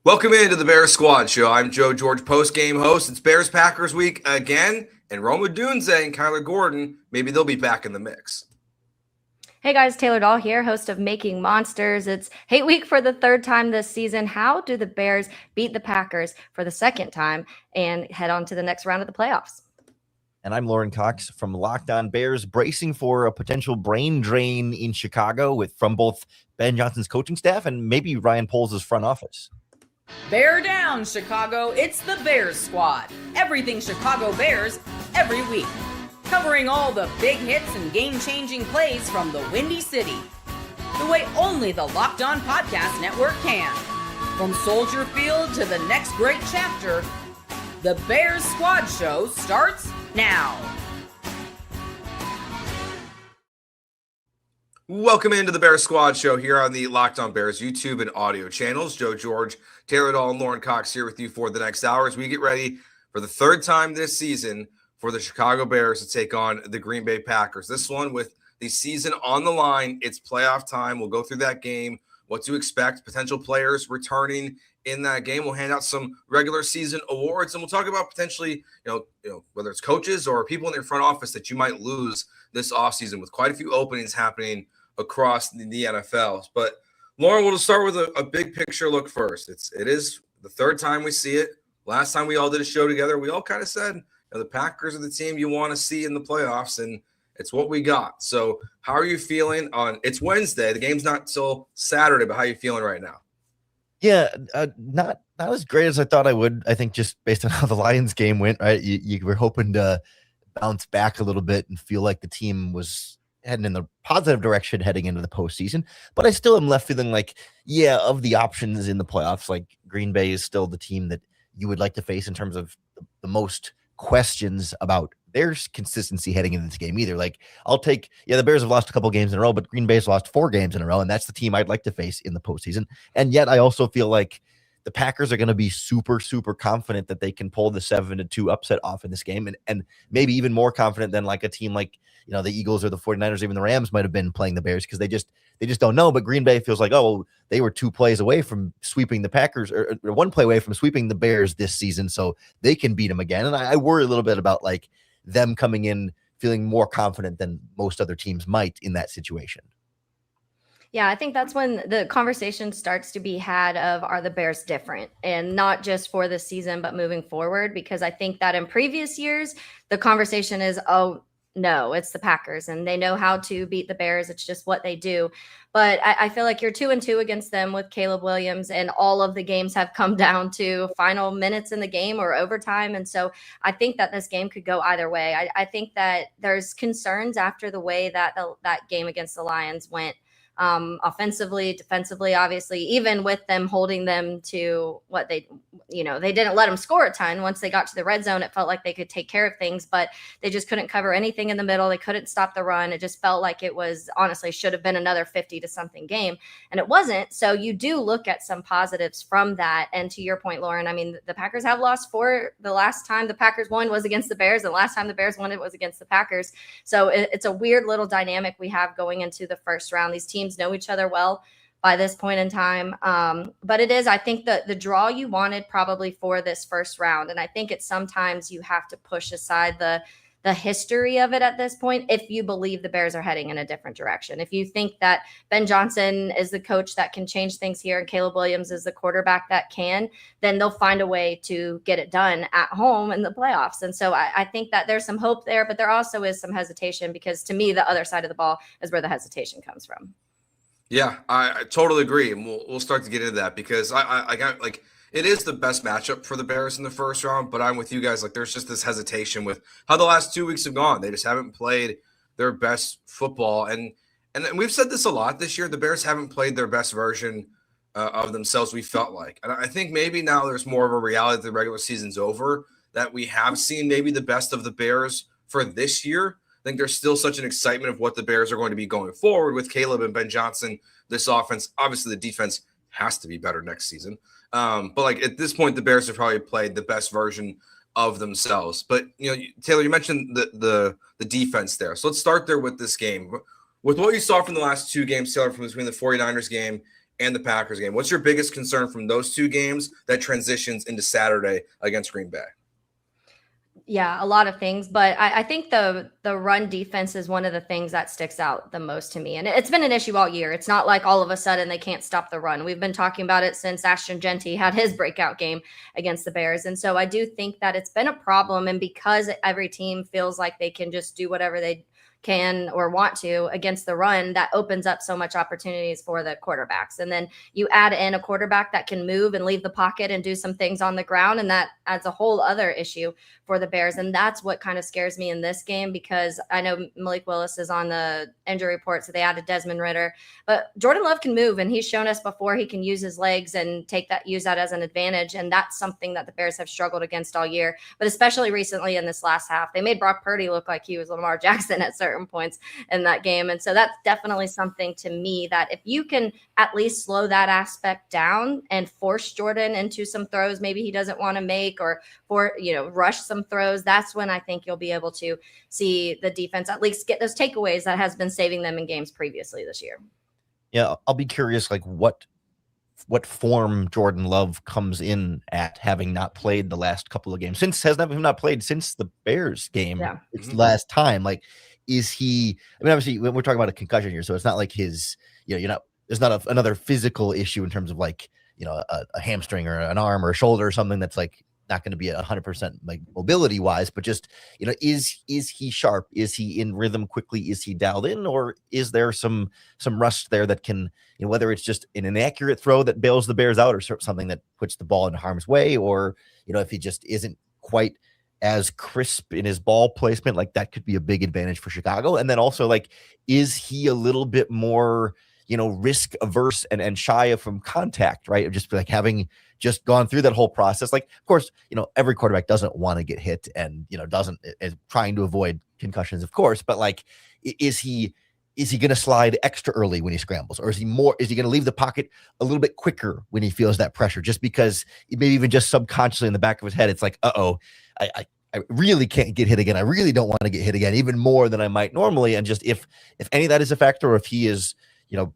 Welcome into the Bears Squad Show. I'm Joe George, post-game host. It's Bears-Packers week again, and Roma Dunze and Kyler Gordon, maybe they'll be back in the mix. Hey guys, Taylor Dahl here, host of Making Monsters. It's hate week for the third time this season. How do the Bears beat the Packers for the second time and head on to the next round of the playoffs? And I'm Lauren Cox from Locked On Bears, bracing for a potential brain drain in Chicago from both Ben Johnson's coaching staff and maybe Ryan Poles' front office. Bear down, Chicago. It's the Bears Squad. Everything Chicago Bears, every week. Covering all the big hits and game-changing plays from the Windy City. The way only the Locked On Podcast Network can. From Soldier Field to the next great chapter, the Bears Squad Show starts now. Welcome into the Bears Squad Show here on the Locked On Bears YouTube and audio channels. Joe George, Taylor Dahl, and Lauren Cox here with you for the next hour as we get ready for the third time this season for the Chicago Bears to take on the Green Bay Packers. This one with the season on the line. It's playoff time. We'll go through that game, what to expect, potential players returning in that game. We'll hand out some regular season awards, and we'll talk about potentially, whether it's coaches or people in their front office that you might lose this offseason with quite a few openings happening across the NFL. But Lauren, we'll just start with a big picture look first. It is the third time we see it. Last time we all did a show together, we all kind of said the Packers are the team you want to see in the playoffs, and it's what we got. So how are you feeling on – it's Wednesday. The game's not till Saturday, but how are you feeling right now? Yeah, not as great as I thought I would. I think just based on how the Lions game went, right? You were hoping to bounce back a little bit and feel like the team was heading in the positive direction heading into the postseason. But I still am left feeling like, yeah, of the options in the playoffs, like Green Bay is still the team that you would like to face in terms of the most questions about their consistency heading into this game either. Like the Bears have lost a couple games in a row, but Green Bay's lost 4 games in a row, and that's the team I'd like to face in the postseason. And yet I also feel like the Packers are going to be super, super confident that they can pull the 7-2 upset off in this game, and maybe even more confident than like a team like the Eagles or the 49ers, even the Rams might have been playing the Bears because they just don't know. But Green Bay feels like, they were 2 plays away from sweeping the Packers or 1 play away from sweeping the Bears this season, so they can beat them again. And I worry a little bit about like them coming in feeling more confident than most other teams might in that situation. Yeah, I think that's when the conversation starts to be had of, are the Bears different? And not just for this season, but moving forward, because I think that in previous years, the conversation is, oh, no, it's the Packers and they know how to beat the Bears. It's just what they do. But I feel like you're 2-2 against them with Caleb Williams, and all of the games have come down to final minutes in the game or overtime. And so I think that this game could go either way. I think that there's concerns after the way that that game against the Lions went. Offensively, defensively, obviously, even with them holding them to what they didn't let them score a ton. Once they got to the red zone, it felt like they could take care of things, but they just couldn't cover anything in the middle. They couldn't stop the run. It just felt like it was honestly should have been another 50-something game, and it wasn't. So you do look at some positives from that. And to your point, Lauren, I mean, the Packers have lost 4. The last time the Packers won was against the Bears. The last time the Bears won, it was against the Packers. So it's a weird little dynamic we have going into the first round. These teams know each other well by this point in time. But it is, I think, the draw you wanted probably for this first round. And I think it's sometimes you have to push aside the history of it at this point if you believe the Bears are heading in a different direction. If you think that Ben Johnson is the coach that can change things here and Caleb Williams is the quarterback that can, then they'll find a way to get it done at home in the playoffs. And so I think that there's some hope there, but there also is some hesitation, because to me, the other side of the ball is where the hesitation comes from. Yeah, I totally agree, and we'll start to get into that because I got like it is the best matchup for the Bears in the first round, but I'm with you guys. Like, there's just this hesitation with how the last 2 weeks have gone. They just haven't played their best football, and we've said this a lot this year. The Bears haven't played their best version of themselves. We felt like, and I think maybe now there's more of a reality that the regular season's over, that we have seen maybe the best of the Bears for this year. I think there's still such an excitement of what the Bears are going to be going forward with Caleb and Ben Johnson. This offense, obviously the defense has to be better next season. But like at this point, the Bears have probably played the best version of themselves. But, Taylor, you mentioned the defense there. So let's start there with this game. With what you saw from the last 2 games, Taylor, from between the 49ers game and the Packers game. What's your biggest concern from those two games that transitions into Saturday against Green Bay? Yeah, a lot of things, but I think the run defense is one of the things that sticks out the most to me. And it's been an issue all year. It's not like all of a sudden they can't stop the run. We've been talking about it since Ashton Genty had his breakout game against the Bears. And so I do think that it's been a problem. And because every team feels like they can just do whatever they can or want to against the run, that opens up so much opportunities for the quarterbacks. And then you add in a quarterback that can move and leave the pocket and do some things on the ground, and that adds a whole other issue for the Bears. And that's what kind of scares me in this game, because I know Malik Willis is on the injury report, so they added Desmond Ridder, but Jordan Love can move, and he's shown us before he can use his legs and use that as an advantage. And that's something that the Bears have struggled against all year, but especially recently in this last half. They made Brock Purdy look like he was Lamar Jackson at certain points in that game. And so that's definitely something to me that if you can at least slow that aspect down and force Jordan into some throws maybe he doesn't want to make, or rush some throws, that's when I think you'll be able to see the defense at least get those takeaways that has been saving them in games previously this year. Yeah, I'll be curious, like what form Jordan Love comes in at, having not played the last couple of games since not played since the Bears game. Yeah. It's last time. Like, is he? I mean, obviously, we're talking about a concussion here, so it's not like his. There's not another physical issue in terms of like a hamstring or an arm or a shoulder or something that's like not going to be 100% like mobility wise, but just is he sharp? Is he in rhythm quickly? Is he dialed in, or is there some rust there that can whether it's just an inaccurate throw that bails the Bears out, or something that puts the ball in harm's way, or if he just isn't quite as crisp in his ball placement, like that could be a big advantage for Chicago. And then also, like, is he a little bit more risk averse and shy from contact, right? Of just like having just gone through that whole process. Like, of course, every quarterback doesn't want to get hit and, is trying to avoid concussions, of course, but like, is he going to slide extra early when he scrambles, or is he going to leave the pocket a little bit quicker when he feels that pressure, just because maybe even just subconsciously in the back of his head, it's like, I really can't get hit again. I really don't want to get hit again, even more than I might normally. And just if any of that is a factor, or if he is,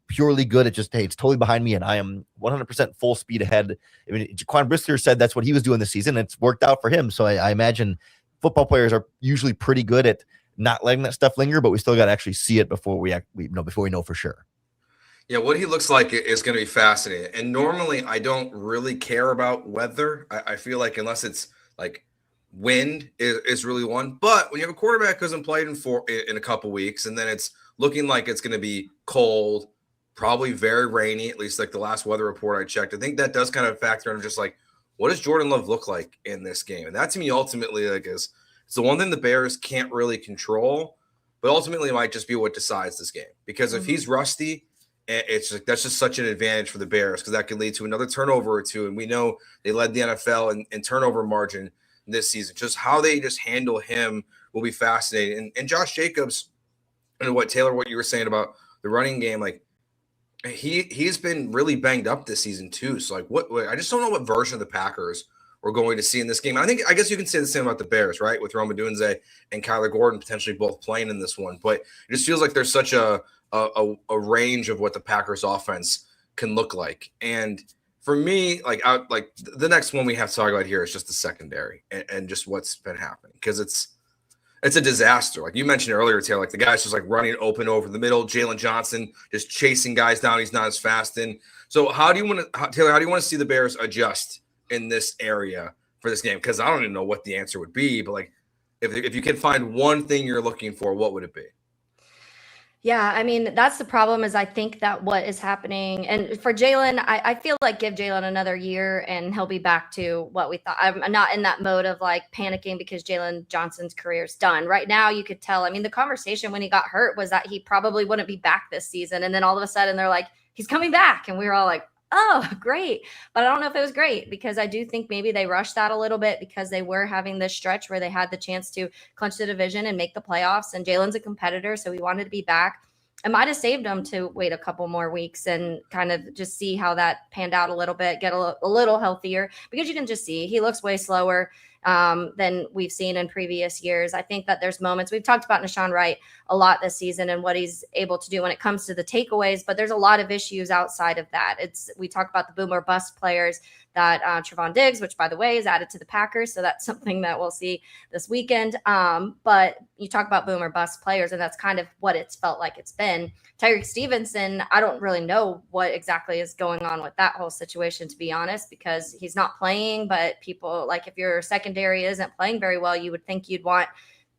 purely good at just, hey, it's totally behind me and I am 100% full speed ahead. I mean, Jaquan Brisker said that's what he was doing this season. It's worked out for him. So I imagine football players are usually pretty good at not letting that stuff linger, but we still got to actually see it before we know for sure. Yeah, what he looks like is going to be fascinating. And normally I don't really care about weather. I feel like unless it's like wind is really one. But when you have a quarterback who hasn't played in a couple weeks, and then it's looking like it's going to be cold, probably very rainy, at least like the last weather report I checked, I think that does kind of factor in just like, what does Jordan Love look like in this game? And that to me ultimately it's the one thing the Bears can't really control, but ultimately it might just be what decides this game. Because if he's rusty, it's like that's just such an advantage for the Bears, because that could lead to another turnover or two. And we know they led the NFL in turnover margin this season. Just how they just handle him will be fascinating. And Josh Jacobs, and what you were saying about the running game, like he's been really banged up this season too. So like what I just don't know what version of the Packers we're going to see in this game. I guess you can say the same about the Bears, right? With Rome Odunze and Kyler Gordon potentially both playing in this one. But it just feels like there's such a range of what the Packers offense can look like. And for me, like the next one we have to talk about here is just the secondary and just what's been happening, because it's a disaster. Like you mentioned earlier, Taylor, like the guy's just like running open over the middle. Jalen Johnson just chasing guys down. He's not as fast in. So how do you want to see the Bears adjust in this area for this game? Because I don't even know what the answer would be, but like if you can find one thing you're looking for, what would it be? Yeah, I mean, that's the problem, is I think that what is happening, and for Jalen, I feel like give Jalen another year and he'll be back to what we thought. I'm not in that mode of like panicking because Jalen Johnson's career's done. Right now, you could tell. I mean, the conversation when he got hurt was that he probably wouldn't be back this season. And then all of a sudden they're like, he's coming back. And we were all like, oh, great. But I don't know if it was great, because I do think maybe they rushed that a little bit because they were having this stretch where they had the chance to clinch the division and make the playoffs. And Jalen's a competitor, so he wanted to be back. I might have saved him to wait a couple more weeks and kind of just see how that panned out a little bit, get a little healthier, because you can just see he looks way slower. than we've seen in previous years. I think that there's moments we've talked about Nahshon Wright a lot this season and what he's able to do when it comes to the takeaways, but there's a lot of issues outside of that. We talk about the boom or bust players that Trevon Diggs, which by the way is added to the Packers, so that's something that we'll see this weekend. But you talk about boom or bust players, and that's kind of what it's felt like it's been. Tyreek Stevenson, I don't really know what exactly is going on with that whole situation, to be honest, because he's not playing. But people, like, if your secondary isn't playing very well, you would think you'd want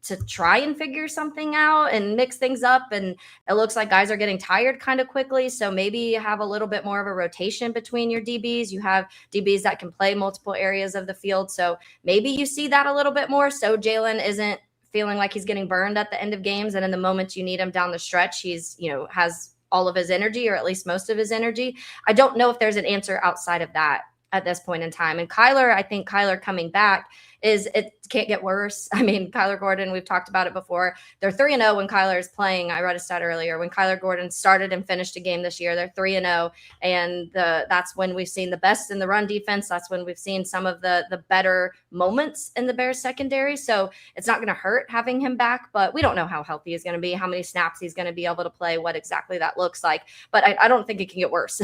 to try and figure something out and mix things up. And it looks like guys are getting tired kind of quickly. So maybe you have a little bit more of a rotation between your DBs. You have DBs that can play multiple areas of the field. So maybe you see that a little bit more. So Jalen isn't feeling like he's getting burned at the end of games. And in the moments you need him down the stretch, he's, has all of his energy, or at least most of his energy. I don't know if there's an answer outside of that at this point in time. And I think Kyler coming back it can't get worse. I mean, Kyler Gordon, we've talked about it before. They're 3-0 when Kyler is playing. I read a stat earlier. When Kyler Gordon started and finished a game this year, they're 3-0. And that's when we've seen the best in the run defense. That's when we've seen some of the better moments in the Bears secondary. So it's not going to hurt having him back, but we don't know how healthy he's going to be, how many snaps he's going to be able to play, what exactly that looks like. But I don't think it can get worse.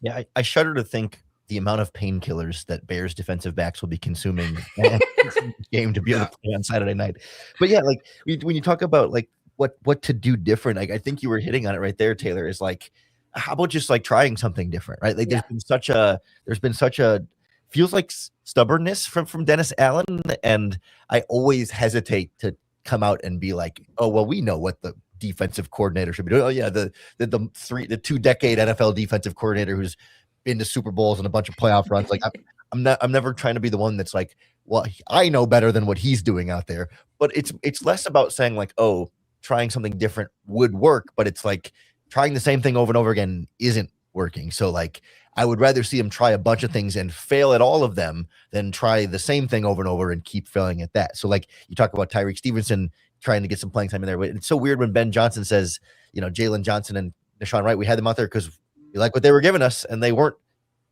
Yeah, I shudder to think the amount of painkillers that Bears defensive backs will be consuming this game to be able to play on Saturday night. But yeah, like when you talk about like what to do different, I think you were hitting on it right there, Taylor, is like, how about just like trying something different, right? Like there's been such a feels like stubbornness from Dennis Allen, and I always hesitate to come out and be like, oh well, we know what the defensive coordinator should be doing. Oh yeah, the 2-decade NFL defensive coordinator who's been to Super Bowls and a bunch of playoff runs. Like I'm never trying to be the one that's like, well, I know better than what he's doing out there. But it's less about saying like, oh, trying something different would work, but it's like trying the same thing over and over again isn't working. So like I would rather see him try a bunch of things and fail at all of them than try the same thing over and over and keep failing at that. So like you talk about Tyreek Stevenson trying to get some playing time in there. It's so weird when Ben Johnson says, Jalen Johnson and Nahshon Wright, we had them out there because we like what they were giving us, and they weren't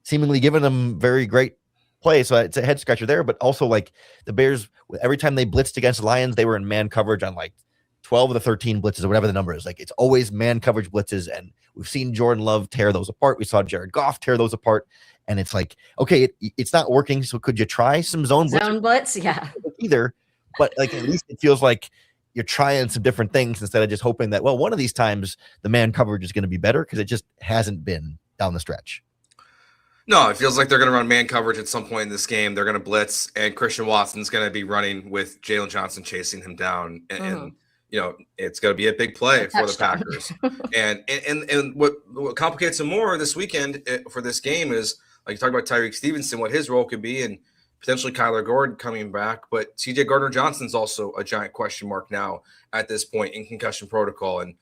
seemingly giving them very great play. So it's a head scratcher there. But also, like the Bears, every time they blitzed against the Lions, they were in man coverage on like 12 of the 13 blitzes or whatever the number is. Like it's always man coverage blitzes, and we've seen Jordan Love tear those apart. We saw Jared Goff tear those apart, and it's like, okay, it's not working. So could you try some zone blitz? Yeah. Either, but like at least it feels like you're trying some different things instead of just hoping that, well, one of these times the man coverage is going to be better, because it just hasn't been down the stretch. No, it feels like they're going to run man coverage at some point in this game. They're going to blitz, and Christian Watson's going to be running with Jalen Johnson chasing him down. And it's going to be a big play for the Packers. and what complicates them more this weekend for this game is, like you talk about Tyreek Stevenson, what his role could be, and potentially Kyler Gordon coming back. But CJ Gardner-Johnson's also a giant question mark now at this point in concussion protocol. And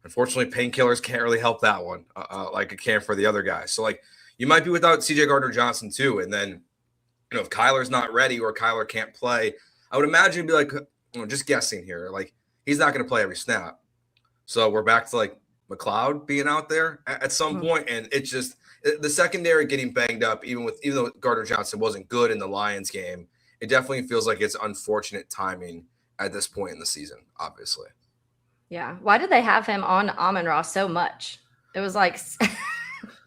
unfortunately, painkillers can't really help that one like it can for the other guys. So, like, you might be without CJ Gardner-Johnson too. And then, if Kyler's not ready or Kyler can't play, I would imagine it'd be like, just guessing here, like he's not going to play every snap. So we're back to like McLeod being out there at some point. And it's just the secondary getting banged up, even though Gardner-Johnson wasn't good in the Lions game. It definitely feels like it's unfortunate timing at this point in the season, obviously. Yeah. Why did they have him on Amon-Ra so much? It was like,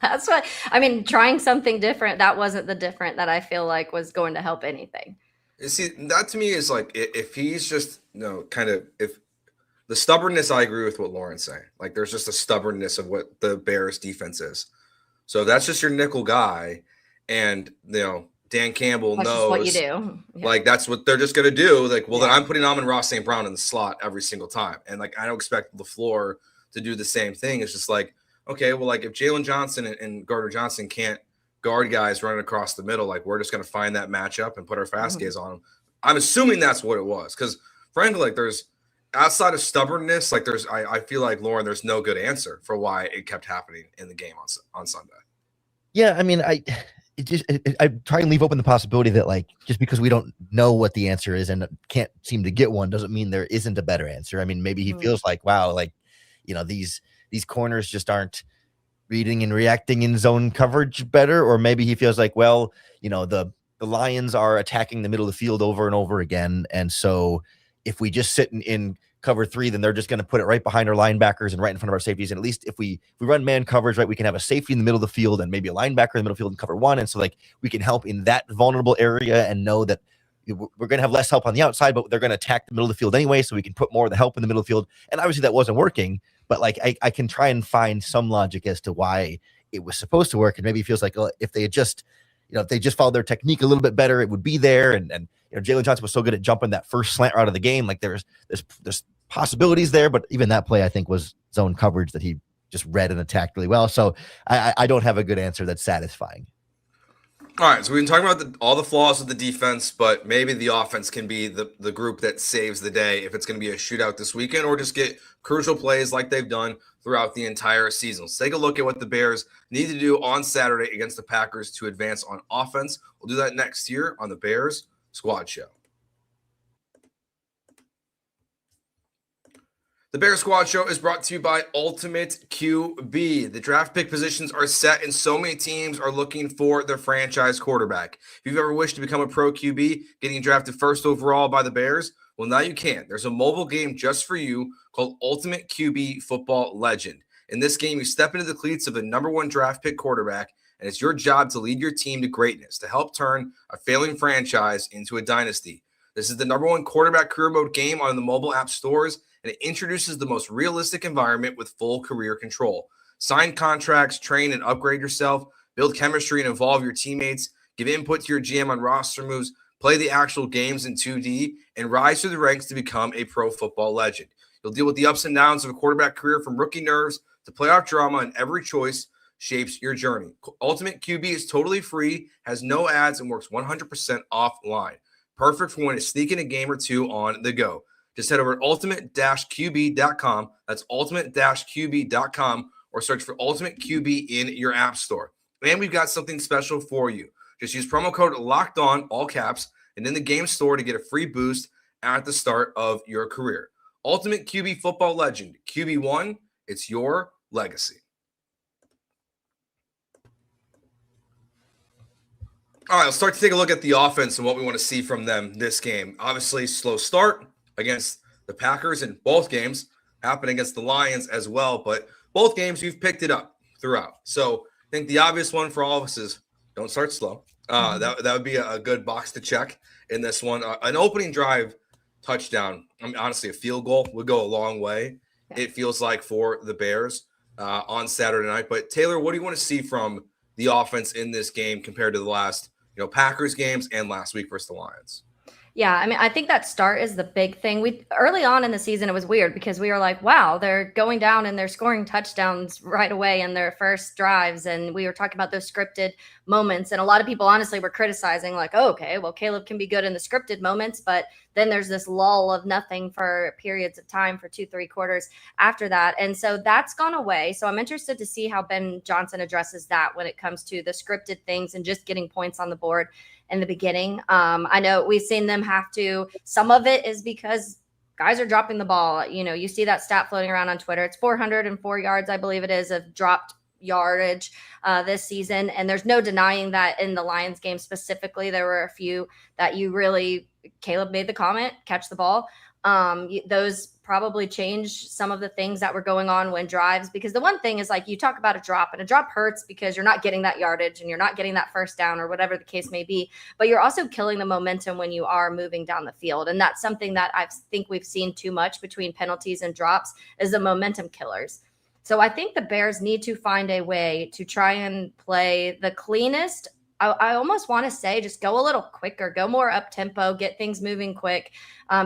that's what, I mean, trying something different, that wasn't the different that I feel like was going to help anything. See, that to me is like, if he's just, if the stubbornness, I agree with what Lauren's saying. Like, there's just a stubbornness of what the Bears defense is. So that's just your nickel guy. And, Dan Campbell knows just what you do. Yeah. Like, that's what they're just going to do. Like, well, then I'm putting Amon-Ra St. Brown in the slot every single time. And, like, I don't expect LaFleur to do the same thing. It's just like, okay, well, like if Jalen Johnson and Gardner-Johnson can't guard guys running across the middle, like we're just going to find that matchup and put our fast gaze on them. I'm assuming that's what it was. Because, frankly, like there's outside of stubbornness, like I feel like, Lauren, there's no good answer for why it kept happening in the game on Sunday. Yeah, I mean, I try and leave open the possibility that like just because we don't know what the answer is and can't seem to get one doesn't mean there isn't a better answer. I mean, maybe he feels like, wow, like these corners just aren't reading and reacting in zone coverage better, or maybe he feels like, well, the the Lions are attacking the middle of the field over and over again. And so if we just sit in cover 3, then they're just going to put it right behind our linebackers and right in front of our safeties. And at least if we run man coverage, right, we can have a safety in the middle of the field and maybe a linebacker in the middle of the field in cover 1. And so like we can help in that vulnerable area and know that we're going to have less help on the outside, but they're going to attack the middle of the field anyway. So we can put more of the help in the middle of the field. And obviously that wasn't working, but like I can try and find some logic as to why it was supposed to work. And maybe it feels like if they had just, if they just followed their technique a little bit better, it would be there. And Jalen Johnson was so good at jumping that first slant route of the game. Like there's possibilities there, but even that play I think was zone coverage that he just read and attacked really well. So I don't have a good answer that's satisfying. All right, so we've been talking about all the flaws of the defense, but maybe the offense can be the group that saves the day if it's going to be a shootout this weekend or just get crucial plays like they've done throughout the entire season. Let's take a look at what the Bears need to do on Saturday against the Packers to advance on offense. We'll do that next year on the Bears Squad Show. The Bears Squad Show is brought to you by Ultimate QB. The draft pick positions are set, and so many teams are looking for their franchise quarterback. If you've ever wished to become a pro QB, getting drafted first overall by the Bears, well, now you can. There's a mobile game just for you called Ultimate QB Football Legend. In this game, you step into the cleats of the #1 draft pick quarterback, and it's your job to lead your team to greatness, to help turn a failing franchise into a dynasty. This is the #1 quarterback career mode game on the mobile app stores, and it introduces the most realistic environment with full career control. Sign contracts, train and upgrade yourself, build chemistry and involve your teammates, give input to your GM on roster moves, play the actual games in 2D, and rise through the ranks to become a pro football legend. You'll deal with the ups and downs of a quarterback career from rookie nerves to playoff drama, and every choice shapes your journey. Ultimate QB is totally free, has no ads, and works 100% offline. Perfect for when you sneak in a game or two on the go. Just head over to ultimate-qb.com. That's ultimate-qb.com, or search for Ultimate QB in your app store. And we've got something special for you. Just use promo code LOCKEDON, all caps, and in the game store to get a free boost at the start of your career. Ultimate QB Football Legend. QB1, it's your legacy. All right, let's start to take a look at the offense and what we want to see from them this game. Obviously, slow start against the Packers in both games, happened against the Lions as well, but both games you've picked it up throughout. So I think the obvious one for all of us is don't start slow. That would be a good box to check in this one. An opening drive touchdown, I mean, honestly, a field goal would go a long way, it feels like, for the Bears on Saturday night. But Taylor, what do you want to see from the offense in this game compared to the last Packers games and last week versus the Lions? Yeah, I mean, I think that start is the big thing. We early on in the season, it was weird because we were like, wow, they're going down and they're scoring touchdowns right away in their first drives. And we were talking about those scripted moments. And a lot of people honestly were criticizing like, oh, okay, well, Caleb can be good in the scripted moments, but then there's this lull of nothing for periods of time for 2-3 quarters after that. And so that's gone away. So I'm interested to see how Ben Johnson addresses that when it comes to the scripted things and just getting points on the board in the beginning. I know we've seen them have to, some of it is because guys are dropping the ball. You see that stat floating around on Twitter. It's 404 yards, I believe it is, of dropped yardage this season. And there's no denying that in the Lions game specifically, there were a few that Caleb made the comment, catch the ball. Those probably changed some of the things that were going on when drives, because the one thing is like you talk about a drop, and a drop hurts because you're not getting that yardage and you're not getting that first down or whatever the case may be, but you're also killing the momentum when you are moving down the field. And that's something that I think we've seen too much between penalties and drops is the momentum killers. So I think the Bears need to find a way to try and play the cleanest. I almost want to say just go a little quicker, go more up tempo, get things moving quick,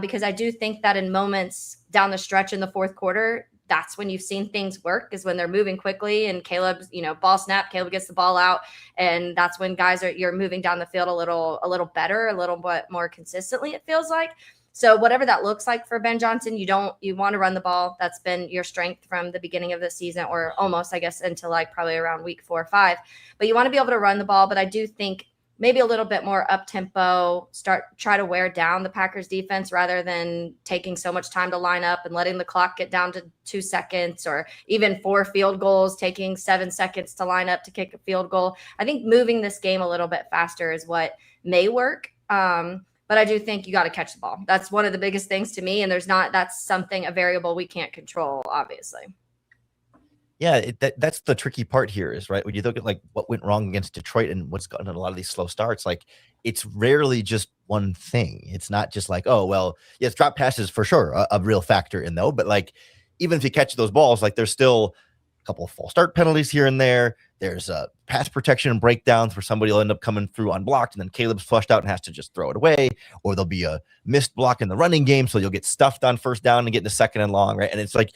because I do think that in moments down the stretch in the fourth quarter, that's when you've seen things work, is when they're moving quickly and Caleb's, ball snap, Caleb gets the ball out, and that's when you're moving down the field a little better, a little bit more consistently, it feels like. So whatever that looks like for Ben Johnson, you want to run the ball. That's been your strength from the beginning of the season, or almost, I guess, until like probably around week 4 or 5. But you want to be able to run the ball. But I do think maybe a little bit more up tempo, try to wear down the Packers defense rather than taking so much time to line up and letting the clock get down to 2 seconds, or even 4 field goals, taking 7 seconds to line up to kick a field goal. I think moving this game a little bit faster is what may work. But I do think you got to catch the ball. That's one of the biggest things to me. And that's a variable we can't control, obviously. Yeah, that's the tricky part here is, right, when you look at like what went wrong against Detroit and what's gotten a lot of these slow starts, like it's rarely just one thing. It's not just like, oh, well, yes, drop passes for sure, a real factor in though. But like, even if you catch those balls, like there's still a couple of false start penalties here and there. There's pass protection and breakdowns where somebody will end up coming through unblocked and then Caleb's flushed out and has to just throw it away, or there'll be a missed block in the running game, so you'll get stuffed on first down and get into second and long, right? And it's like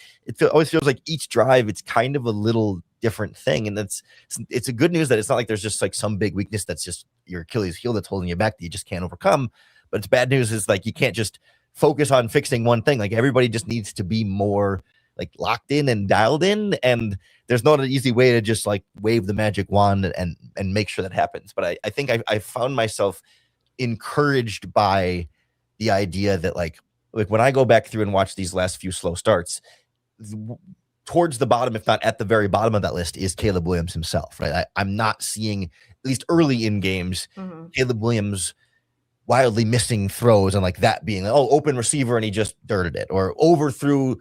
always feels like each drive it's kind of a little different thing, and it's a good news that it's not like there's just like some big weakness that's just your Achilles heel that's holding you back that you just can't overcome. But it's bad news is like you can't just focus on fixing one thing. Like everybody just needs to be more like locked in and dialed in, and there's not an easy way to just like wave the magic wand and make sure that happens. But I think I found myself encouraged by the idea that like when I go back through and watch these last few slow starts, towards the bottom, if not at the very bottom of that list, is Caleb Williams himself, right? I'm not seeing, at least early in games, Caleb Williams wildly missing throws and like that being like, oh, open receiver and he just dirted it, or overthrew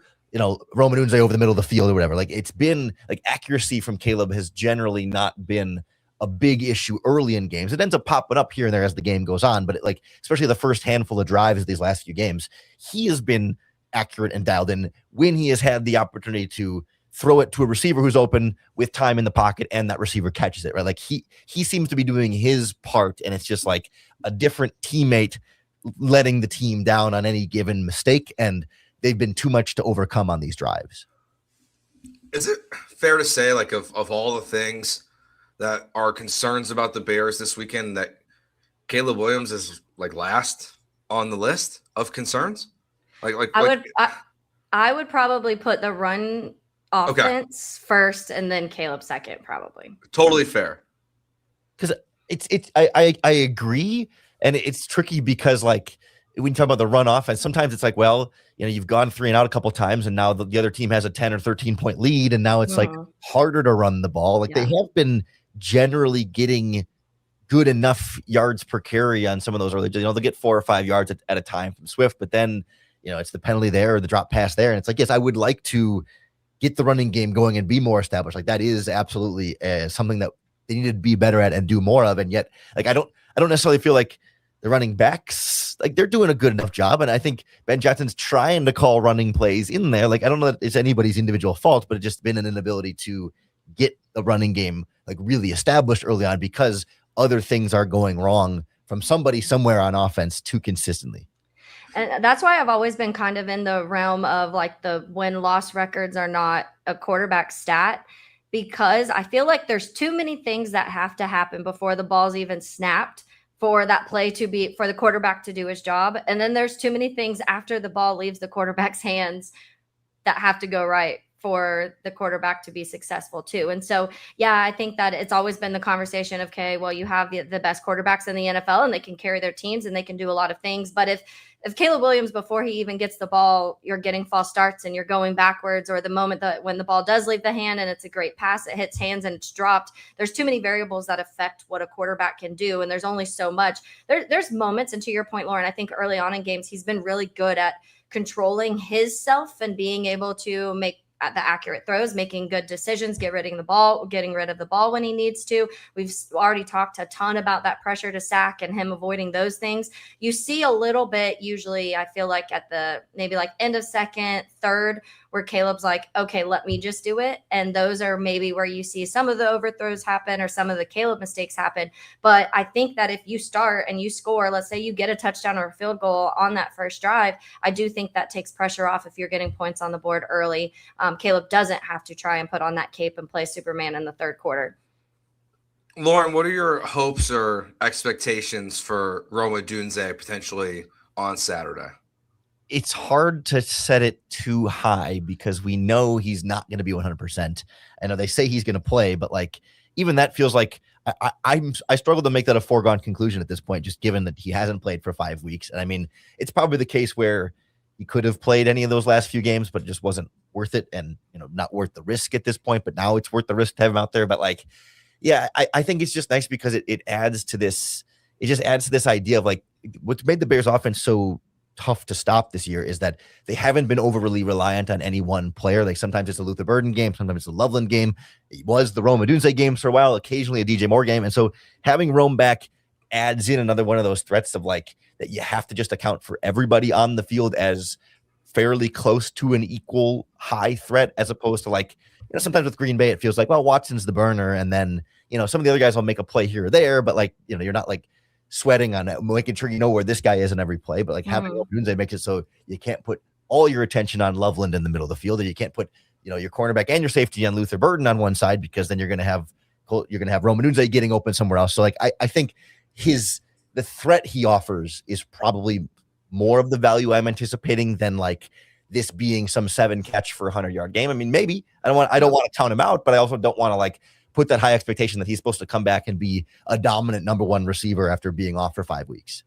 Roman Unze over the middle of the field or whatever. Like it's been like accuracy from Caleb has generally not been a big issue early in games. It ends up popping up here and there as the game goes on, but especially the first handful of drives of these last few games, he has been accurate and dialed in when he has had the opportunity to throw it to a receiver who's open with time in the pocket and that receiver catches it, right? Like he seems to be doing his part, and it's just like a different teammate letting the team down on any given mistake, and they've been too much to overcome on these drives. Is it fair to say, like, of all the things that are concerns about the Bears this weekend, that Caleb Williams is like last on the list of concerns? I would probably put the run offense first and then Caleb second, probably. Totally fair. Because I agree, and it's tricky because like when you talk about the run offense, sometimes it's like, well, you've gone 3 and out a couple of times, and now the other team has a 10 or 13 point lead, and now it's like harder to run the ball. Like they have been generally getting good enough yards per carry on some of those early. They'll get 4 or 5 yards at a time from Swift, but then it's the penalty there or the drop pass there, and it's like, yes, I would like to get the running game going and be more established. Like that is absolutely something that they need to be better at and do more of, and yet like I don't necessarily feel like the running backs, like they're doing a good enough job. And I think Ben Johnson's trying to call running plays in there. Like, I don't know that it's anybody's individual fault, but it's just been an inability to get the running game like really established early on because other things are going wrong from somebody somewhere on offense too consistently. And that's why I've always been kind of in the realm of like the win-loss records are not a quarterback stat, because I feel like there's too many things that have to happen before the ball's even snapped for that play for the quarterback to do his job. And then there's too many things after the ball leaves the quarterback's hands that have to go right for the quarterback to be successful too. And so, yeah, I think that it's always been the conversation of, okay, well, you have the best quarterbacks in the NFL and they can carry their teams and they can do a lot of things. But if Caleb Williams, before he even gets the ball, you're getting false starts and you're going backwards, or the moment that when the ball does leave the hand and it's a great pass, it hits hands and it's dropped, there's too many variables that affect what a quarterback can do. And there's only so much. There's moments, and to your point, Lauren, I think early on in games, he's been really good at controlling his self and being able to make the accurate throws, making good decisions, getting rid of the ball when he needs to. We've already talked a ton about that pressure to sack and him avoiding those things. You see a little bit, usually I feel like at the maybe like end of second, third, where Caleb's like, okay, let me just do it. And those are maybe where you see some of the overthrows happen or some of the Caleb mistakes happen. But I think that if you start and you score, let's say you get a touchdown or a field goal on that first drive, I do think that takes pressure off if you're getting points on the board early. Caleb doesn't have to try and put on that cape and play Superman in the third quarter. Lauren, what are your hopes or expectations for Roma Dunze potentially on Saturday? It's hard to set it too high because we know he's not going to be 100%. I know they say he's going to play, but like even that feels like I struggle to make that a foregone conclusion at this point, just given that he hasn't played for 5 weeks. And I mean, it's probably the case where he could have played any of those last few games, but it just wasn't worth it, and not worth the risk at this point. But now it's worth the risk to have him out there. But like, yeah, I think it's just nice because it adds to this. It just adds to this idea of like what's made the Bears offense so tough to stop this year is that they haven't been overly reliant on any one player. Like sometimes it's a Luther Burden game, sometimes it's a Loveland game. It was the Rome Odunze games for a while, occasionally a DJ Moore game. And so having Rome back adds in another one of those threats of like that you have to just account for everybody on the field as fairly close to an equal high threat, as opposed to like, sometimes with Green Bay, it feels like, well, Watson's the burner. And then, some of the other guys will make a play here or there, but like, you're not like sweating on it, making sure where this guy is in every play, but like having Odunze makes it so you can't put all your attention on Loveland in the middle of the field, and you can't put your cornerback and your safety on Luther Burden on one side, because then you're going to have Rome Odunze getting open somewhere else. So like I think the threat he offers is probably more of the value I'm anticipating than like this being some 7 catch for 100-yard game. I mean, maybe I don't want to count him out, but I also don't want to like put that high expectation that he's supposed to come back and be a dominant number 1 receiver after being off for 5 weeks.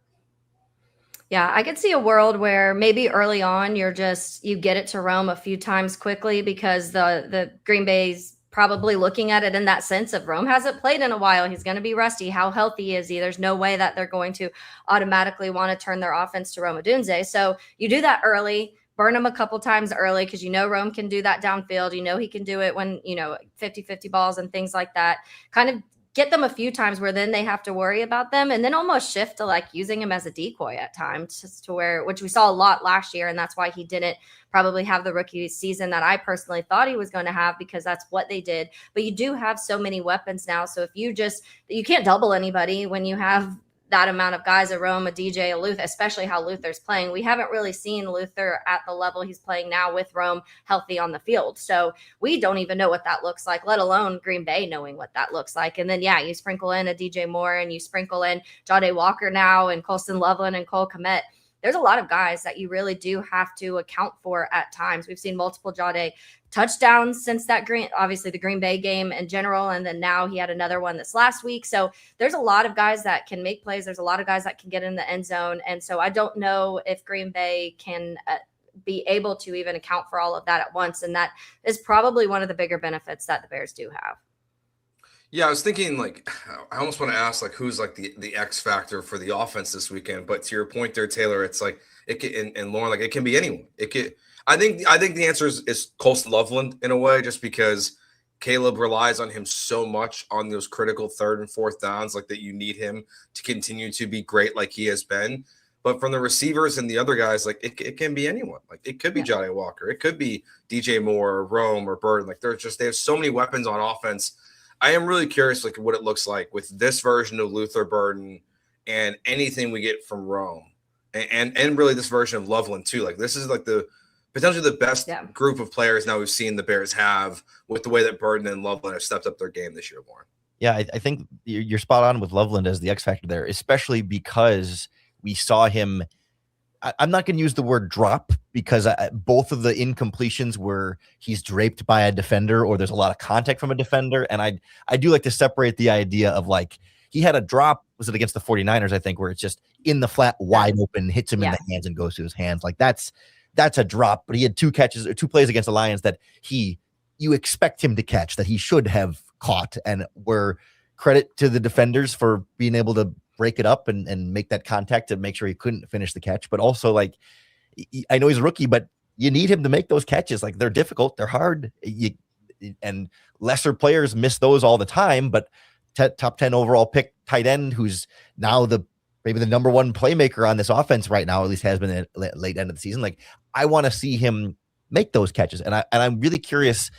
Yeah, I could see a world where maybe early on you get it to Rome a few times quickly, because the Green Bay's probably looking at it in that sense of Rome hasn't played in a while. He's going to be rusty. How healthy is he? There's no way that they're going to automatically want to turn their offense to Rome Odunze. So you do that early. Burn him a couple times early, because Rome can do that downfield. He can do it when, 50-50 balls and things like that. Kind of get them a few times where then they have to worry about them, and then almost shift to like using him as a decoy at times, just to which we saw a lot last year. And that's why he didn't probably have the rookie season that I personally thought he was going to have, because that's what they did. But you do have so many weapons now. So if you can't double anybody when you have that amount of guys, a Rome, a DJ, a Luther, especially how Luther's playing. We haven't really seen Luther at the level he's playing now with Rome healthy on the field. So we don't even know what that looks like, let alone Green Bay knowing what that looks like. And then, you sprinkle in a DJ Moore, and you sprinkle in Jahdae Walker now, and Colston Loveland and Cole Kmet. There's a lot of guys that you really do have to account for at times. We've seen multiple Jahdae touchdowns since obviously the Green Bay game in general. And then now he had another one this last week. So there's a lot of guys that can make plays. There's a lot of guys that can get in the end zone. And so I don't know if Green Bay can be able to even account for all of that at once. And that is probably one of the bigger benefits that the Bears do have. Yeah, I was thinking, like, I almost want to ask, like, who's like the X factor for the offense this weekend. But to your point there, Taylor, it's like it can, and Lauren, like, it can be anyone. It could. I think the answer is Colston Loveland in a way, just because Caleb relies on him so much on those critical 3rd and 4th downs, like that you need him to continue to be great like he has been. But from the receivers and the other guys, like it can be anyone. Like it could be Jahdae Walker, it could be DJ Moore, or Rome, or Burden. Like they have so many weapons on offense. I am really curious, like, what it looks like with this version of Luther Burden and anything we get from Rome, and really this version of Loveland too. Like, this is like the potentially the best group of players now we've seen the Bears have, with the way that Burden and Loveland have stepped up their game this year, Lauren. Yeah, I think you're spot on with Loveland as the X factor there, especially because we saw him. I'm not going to use the word drop, because both of the incompletions were he's draped by a defender, or there's a lot of contact from a defender. And I do like to separate the idea of, like, he had a drop, was it against the 49ers, I think, where it's just in the flat, wide open, hits him in the hands and goes to his hands. Like that's a drop. But he had 2 catches, or 2 plays against the Lions that you expect him to catch, that he should have caught, and were credit to the defenders for being able to break it up and make that contact to make sure he couldn't finish the catch. But also, like, I know he's a rookie, but you need him to make those catches. Like, they're difficult, they're hard, and lesser players miss those all the time. But top 10 overall pick tight end, who's now maybe the number 1 playmaker on this offense right now, at least has been at late end of the season. Like, I want to see him make those catches, and I'm really curious,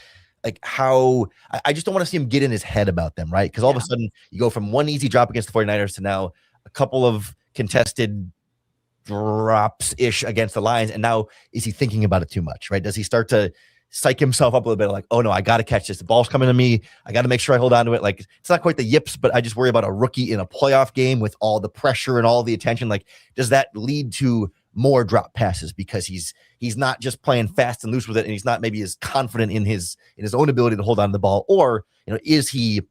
like, how I just don't want to see him get in his head about them, right? Because all of a sudden you go from one easy drop against the 49ers to now a couple of contested drops-ish against the Lions, and now is he thinking about it too much, right? Does he start to psych himself up a little bit, like, oh no, I got to catch this, the ball's coming to me, I got to make sure I hold on to it? Like, it's not quite the yips, but I just worry about a rookie in a playoff game with all the pressure and all the attention. Like, does that lead to more drop passes because he's not just playing fast and loose with it, and he's not maybe as confident in his own ability to hold on to the ball? Or, is he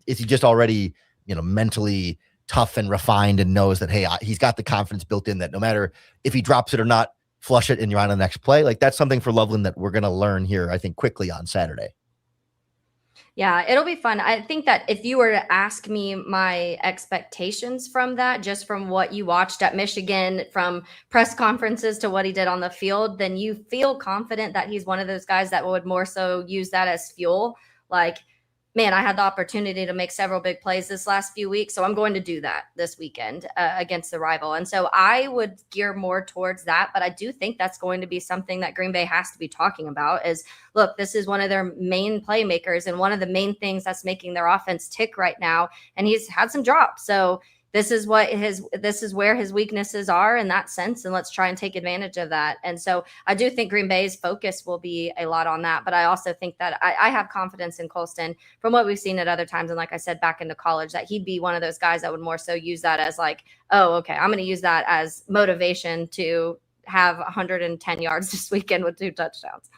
just already mentally tough and refined and knows that, hey, he's got the confidence built in that no matter if he drops it or not, flush it and you're on the next play. Like that's something for Loveland that we're going to learn here, I think, quickly on Saturday. Yeah, it'll be fun. I think that if you were to ask me my expectations from that, just from what you watched at Michigan, from press conferences to what he did on the field, then you feel confident that he's one of those guys that would more so use that as fuel. Like, man, I had the opportunity to make several big plays this last few weeks, so I'm going to do that this weekend against the rival. And so I would gear more towards that, but I do think that's going to be something that Green Bay has to be talking about is, look, this is one of their main playmakers and one of the main things that's making their offense tick right now, and he's had some drops. So this is where his weaknesses are in that sense, and let's try and take advantage of that. And so I do think Green Bay's focus will be a lot on that, but I also think that I have confidence in Colston from what we've seen at other times. And like I said, back into college, that he'd be one of those guys that would more so use that as like, oh, okay, I'm going to use that as motivation to have 110 yards this weekend with 2 touchdowns.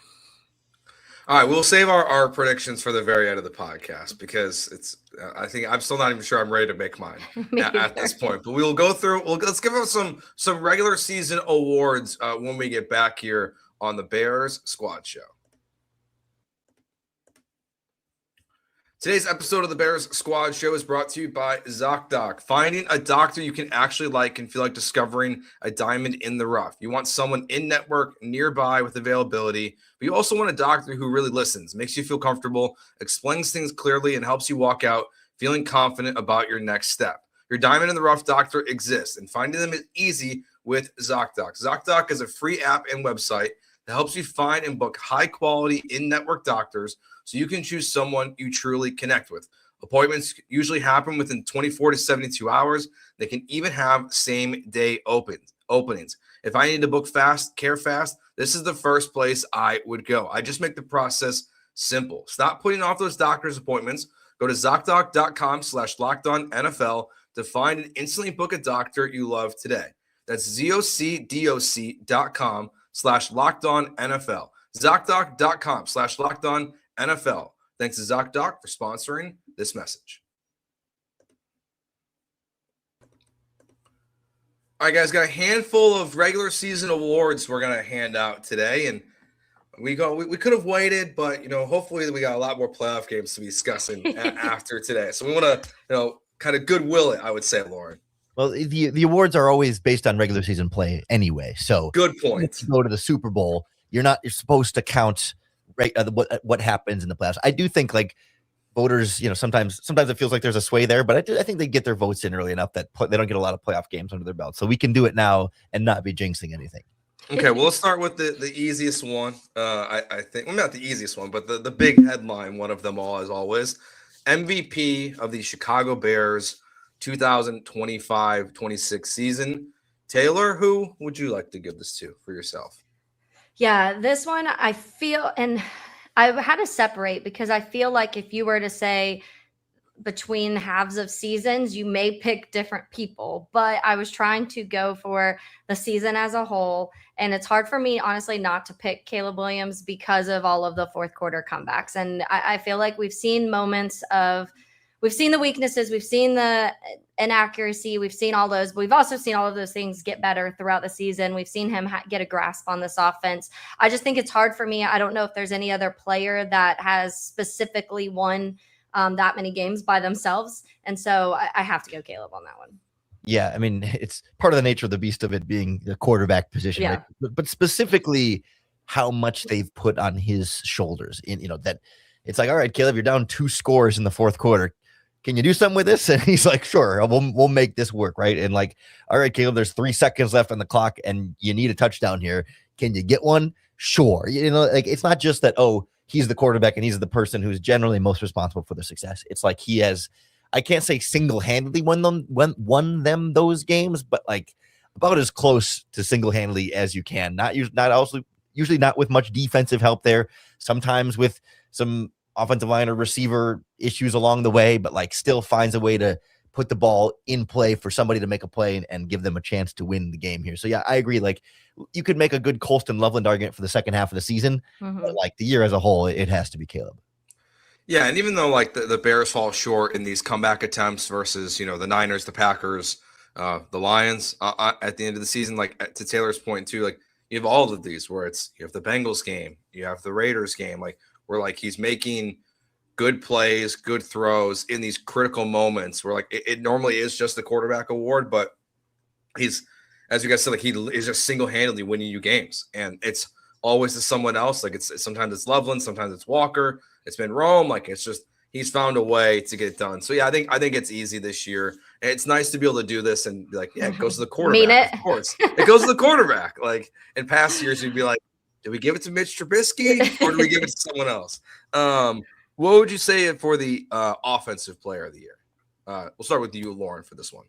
All right, we'll save our predictions for the very end of the podcast because it's. I think I'm still not even sure I'm ready to make mine at this point. But we will go through. Let's give us some regular season awards when we get back here on the Bears Squad Show. Today's episode of the Bears Squad Show is brought to you by Zocdoc. Finding a doctor you can actually like can feel like discovering a diamond in the rough. You want someone in-network, nearby with availability, but you also want a doctor who really listens, makes you feel comfortable, explains things clearly, and helps you walk out feeling confident about your next step. Your diamond in the rough doctor exists, and finding them is easy with Zocdoc. Zocdoc is a free app and website that helps you find and book high-quality in-network doctors so you can choose someone you truly connect with. Appointments usually happen within 24 to 72 hours. They can even have same-day openings. If I need to book fast, care fast, this is the first place I would go. I just make the process simple. Stop putting off those doctor's appointments. Go to ZocDoc.com/LockedOnNFL to find and instantly book a doctor you love today. That's ZocDoc.com/LockedOnNFL. ZocDoc.com/LockedOnNFL. Thanks to Zocdoc for sponsoring this message. All right, guys, got a handful of regular season awards we're going to hand out today. And we could have waited, but, hopefully we got a lot more playoff games to be discussing after today. So we want to, kind of goodwill it, I would say, Lauren. Well, the awards are always based on regular season play anyway. So good point. To go to the Super Bowl, you're supposed to count what happens in the playoffs. I do think like voters, sometimes it feels like there's a sway there, but I think they get their votes in early enough that they don't get a lot of playoff games under their belt. So we can do it now and not be jinxing anything. Okay, well, let's start with the easiest one. I think, well, not the easiest one, but the big headline one of them all, as always. MVP of the Chicago Bears 2025-26 season. Taylor, who would you like to give this to for yourself? Yeah, this one I feel, and I had to separate because I feel like if you were to say between halves of seasons, you may pick different people, but I was trying to go for the season as a whole. And it's hard for me, honestly, not to pick Caleb Williams because of all of the fourth quarter comebacks. And I feel like we've seen the weaknesses, we've seen the inaccuracy, we've seen all those, but we've also seen all of those things get better throughout the season. We've seen him get a grasp on this offense. I just think it's hard for me. I don't know if there's any other player that has specifically won that many games by themselves. And so I have to go Caleb on that one. Yeah, I mean, it's part of the nature of the beast of it being the quarterback position, Yeah. right? But specifically how much they've put on his shoulders in, that it's like, all right, Caleb, you're down 2 scores in the fourth quarter. Can you do something with this? And he's like, sure, we'll make this work, right? And like, all right, Caleb, there's 3 seconds left on the clock and you need a touchdown here. Can you get one? Sure. Like it's not just that, oh, he's the quarterback and he's the person who's generally most responsible for their success. It's like he has, I can't say single-handedly won them those games, but like about as close to single-handedly as you can. Usually not with much defensive help there. Sometimes with some offensive line or receiver issues along the way, but like still finds a way to put the ball in play for somebody to make a play and give them a chance to win the game here. So yeah, I agree. Like you could make a good Colston Loveland argument for the second half of the season, but like the year as a whole, it has to be Caleb. Yeah, and even though like the Bears fall short in these comeback attempts versus the Niners, the Packers, the Lions at the end of the season, like to Taylor's point too, like you have all of these where you have the Bengals game, you have the Raiders game, like where like he's making good plays, good throws in these critical moments where like it normally is just the quarterback award, but he's, as you guys said, like he is just single-handedly winning you games, and it's always to someone else. Like sometimes it's Loveland, sometimes it's Walker, it's been Rome. Like it's just he's found a way to get it done. So yeah, I think it's easy this year. And it's nice to be able to do this and be like, yeah, it goes to the quarterback. Mean it. Of course, it goes to the quarterback. Like in past years, you'd be like, do we give it to Mitch Trubisky or do we give it to someone else? What would you say for the offensive player of the year? We'll start with you, Lauren, for this one.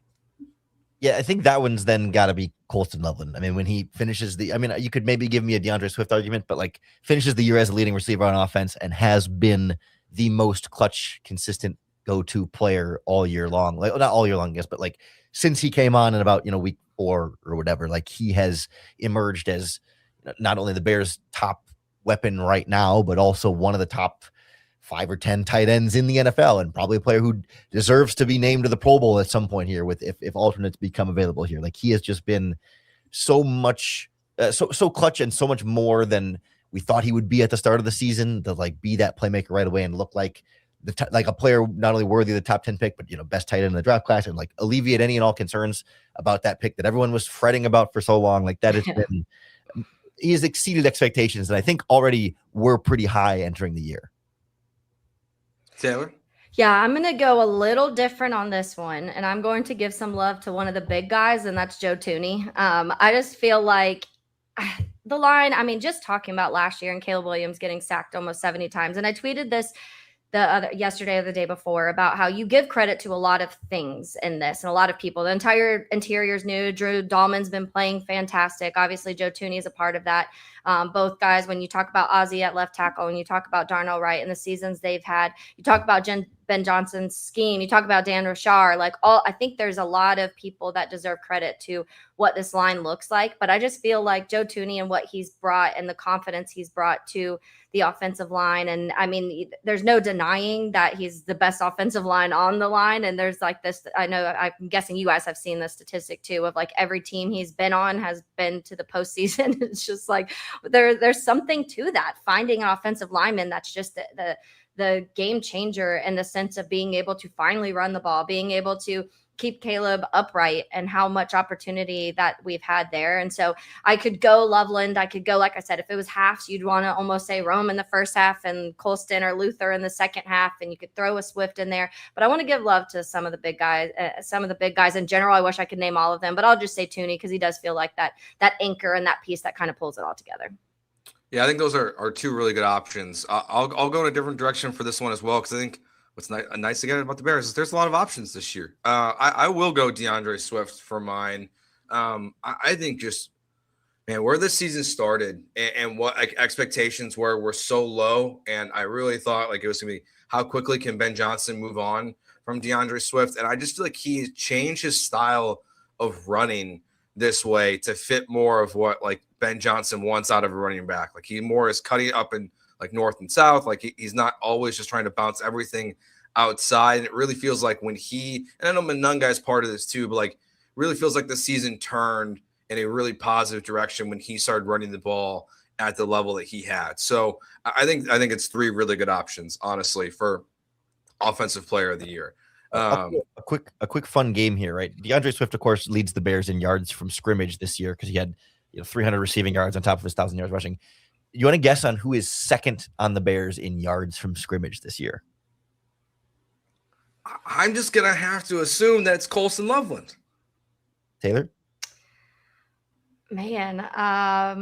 Yeah, I think that one's then got to be Colston Loveland. I mean, when he finishes you could maybe give me a DeAndre Swift argument, but like finishes the year as a leading receiver on offense and has been the most clutch, consistent go-to player all year long. Like not all year long, I guess, but like since he came on in about week 4 or whatever, like he has emerged as not only the Bears' top weapon right now, but also one of the top 5 or 10 tight ends in the NFL, and probably a player who deserves to be named to the Pro Bowl at some point here with if alternates become available here. Like he has just been so much, so clutch and so much more than we thought he would be at the start of the season, to like be that playmaker right away and look like like a player not only worthy of the top 10 pick, but best tight end in the draft class, and like alleviate any and all concerns about that pick that everyone was fretting about for so long. Like that has been, he has exceeded expectations that I think already were pretty high entering the year. Taylor? Yeah, I'm going to go a little different on this one, and I'm going to give some love to one of the big guys, and that's Joe Thuney. I just feel like the line, I mean, just talking about last year and Caleb Williams getting sacked almost 70 times, and I tweeted this yesterday or the day before about how you give credit to a lot of things in this and a lot of people. The entire interior's new. Drew Dahlman's been playing fantastic. Obviously, Joe Thuney is a part of that. Both guys, when you talk about Ozzie at left tackle, and you talk about Darnell Wright and the seasons they've had, you talk about Ben Johnson's scheme, you talk about Dan Rochar, I think there's a lot of people that deserve credit to what this line looks like. But I just feel like Joe Thuney and what he's brought and the confidence he's brought to the offensive line. And I mean, there's no denying that he's the best offensive line on the line. And there's like this, I know, I'm guessing you guys have seen the statistic too, of like every team he's been on has been to the postseason. It's just like, there's something to that, finding an offensive lineman that's just the game changer in the sense of being able to finally run the ball, being able to keep Caleb upright, and how much opportunity that we've had there. And so I could go Loveland. I could go, like I said, if it was halves, you'd want to almost say Rome in the first half and Colston or Luther in the second half, and you could throw a Swift in there. But I want to give love to some of the big guys in general. I wish I could name all of them, but I'll just say Thuney because he does feel like that anchor and that piece that kind of pulls it all together. Yeah, I think those are 2 really good options. I'll go in a different direction for this one as well, because I think what's nice again about the Bears is there's a lot of options this year. I will go DeAndre Swift for mine. I think just, man, where this season started and what expectations were so low, and I really thought like it was going to be how quickly can Ben Johnson move on from DeAndre Swift, and I just feel like he changed his style of running this way to fit more of what like Ben Johnson wants out of a running back. Like he more is cutting up in like north and south. Like he's not always just trying to bounce everything outside. And it really feels like when and I know Manunga is part of this too, but like really feels like the season turned in a really positive direction when he started running the ball at the level that he had. So I think it's 3 really good options, honestly, for offensive player of the year. A quick fun game here, right? DeAndre Swift, of course, leads the Bears in yards from scrimmage this year because he had 300 receiving yards on top of his 1,000 yards rushing. You want to guess on who is second on the Bears in yards from scrimmage this year? I'm just gonna have to assume that's Colston Loveland. Taylor? Man, I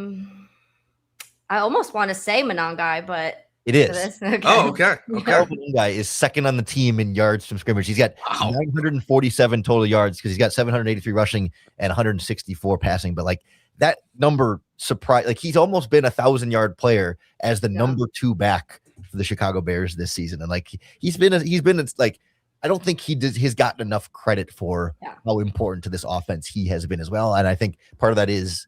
almost want to say Manunga, but it is. Okay. Oh, okay. Manunga is second on the team in yards from scrimmage. He's got 947 total yards because he's got 783 rushing and 164 passing. But like that number surprised, like he's almost been 1,000-yard player as the number 2 back for the Chicago Bears this season. And like he's been like, I don't think he's gotten enough credit for how important to this offense he has been as well. And I think part of that is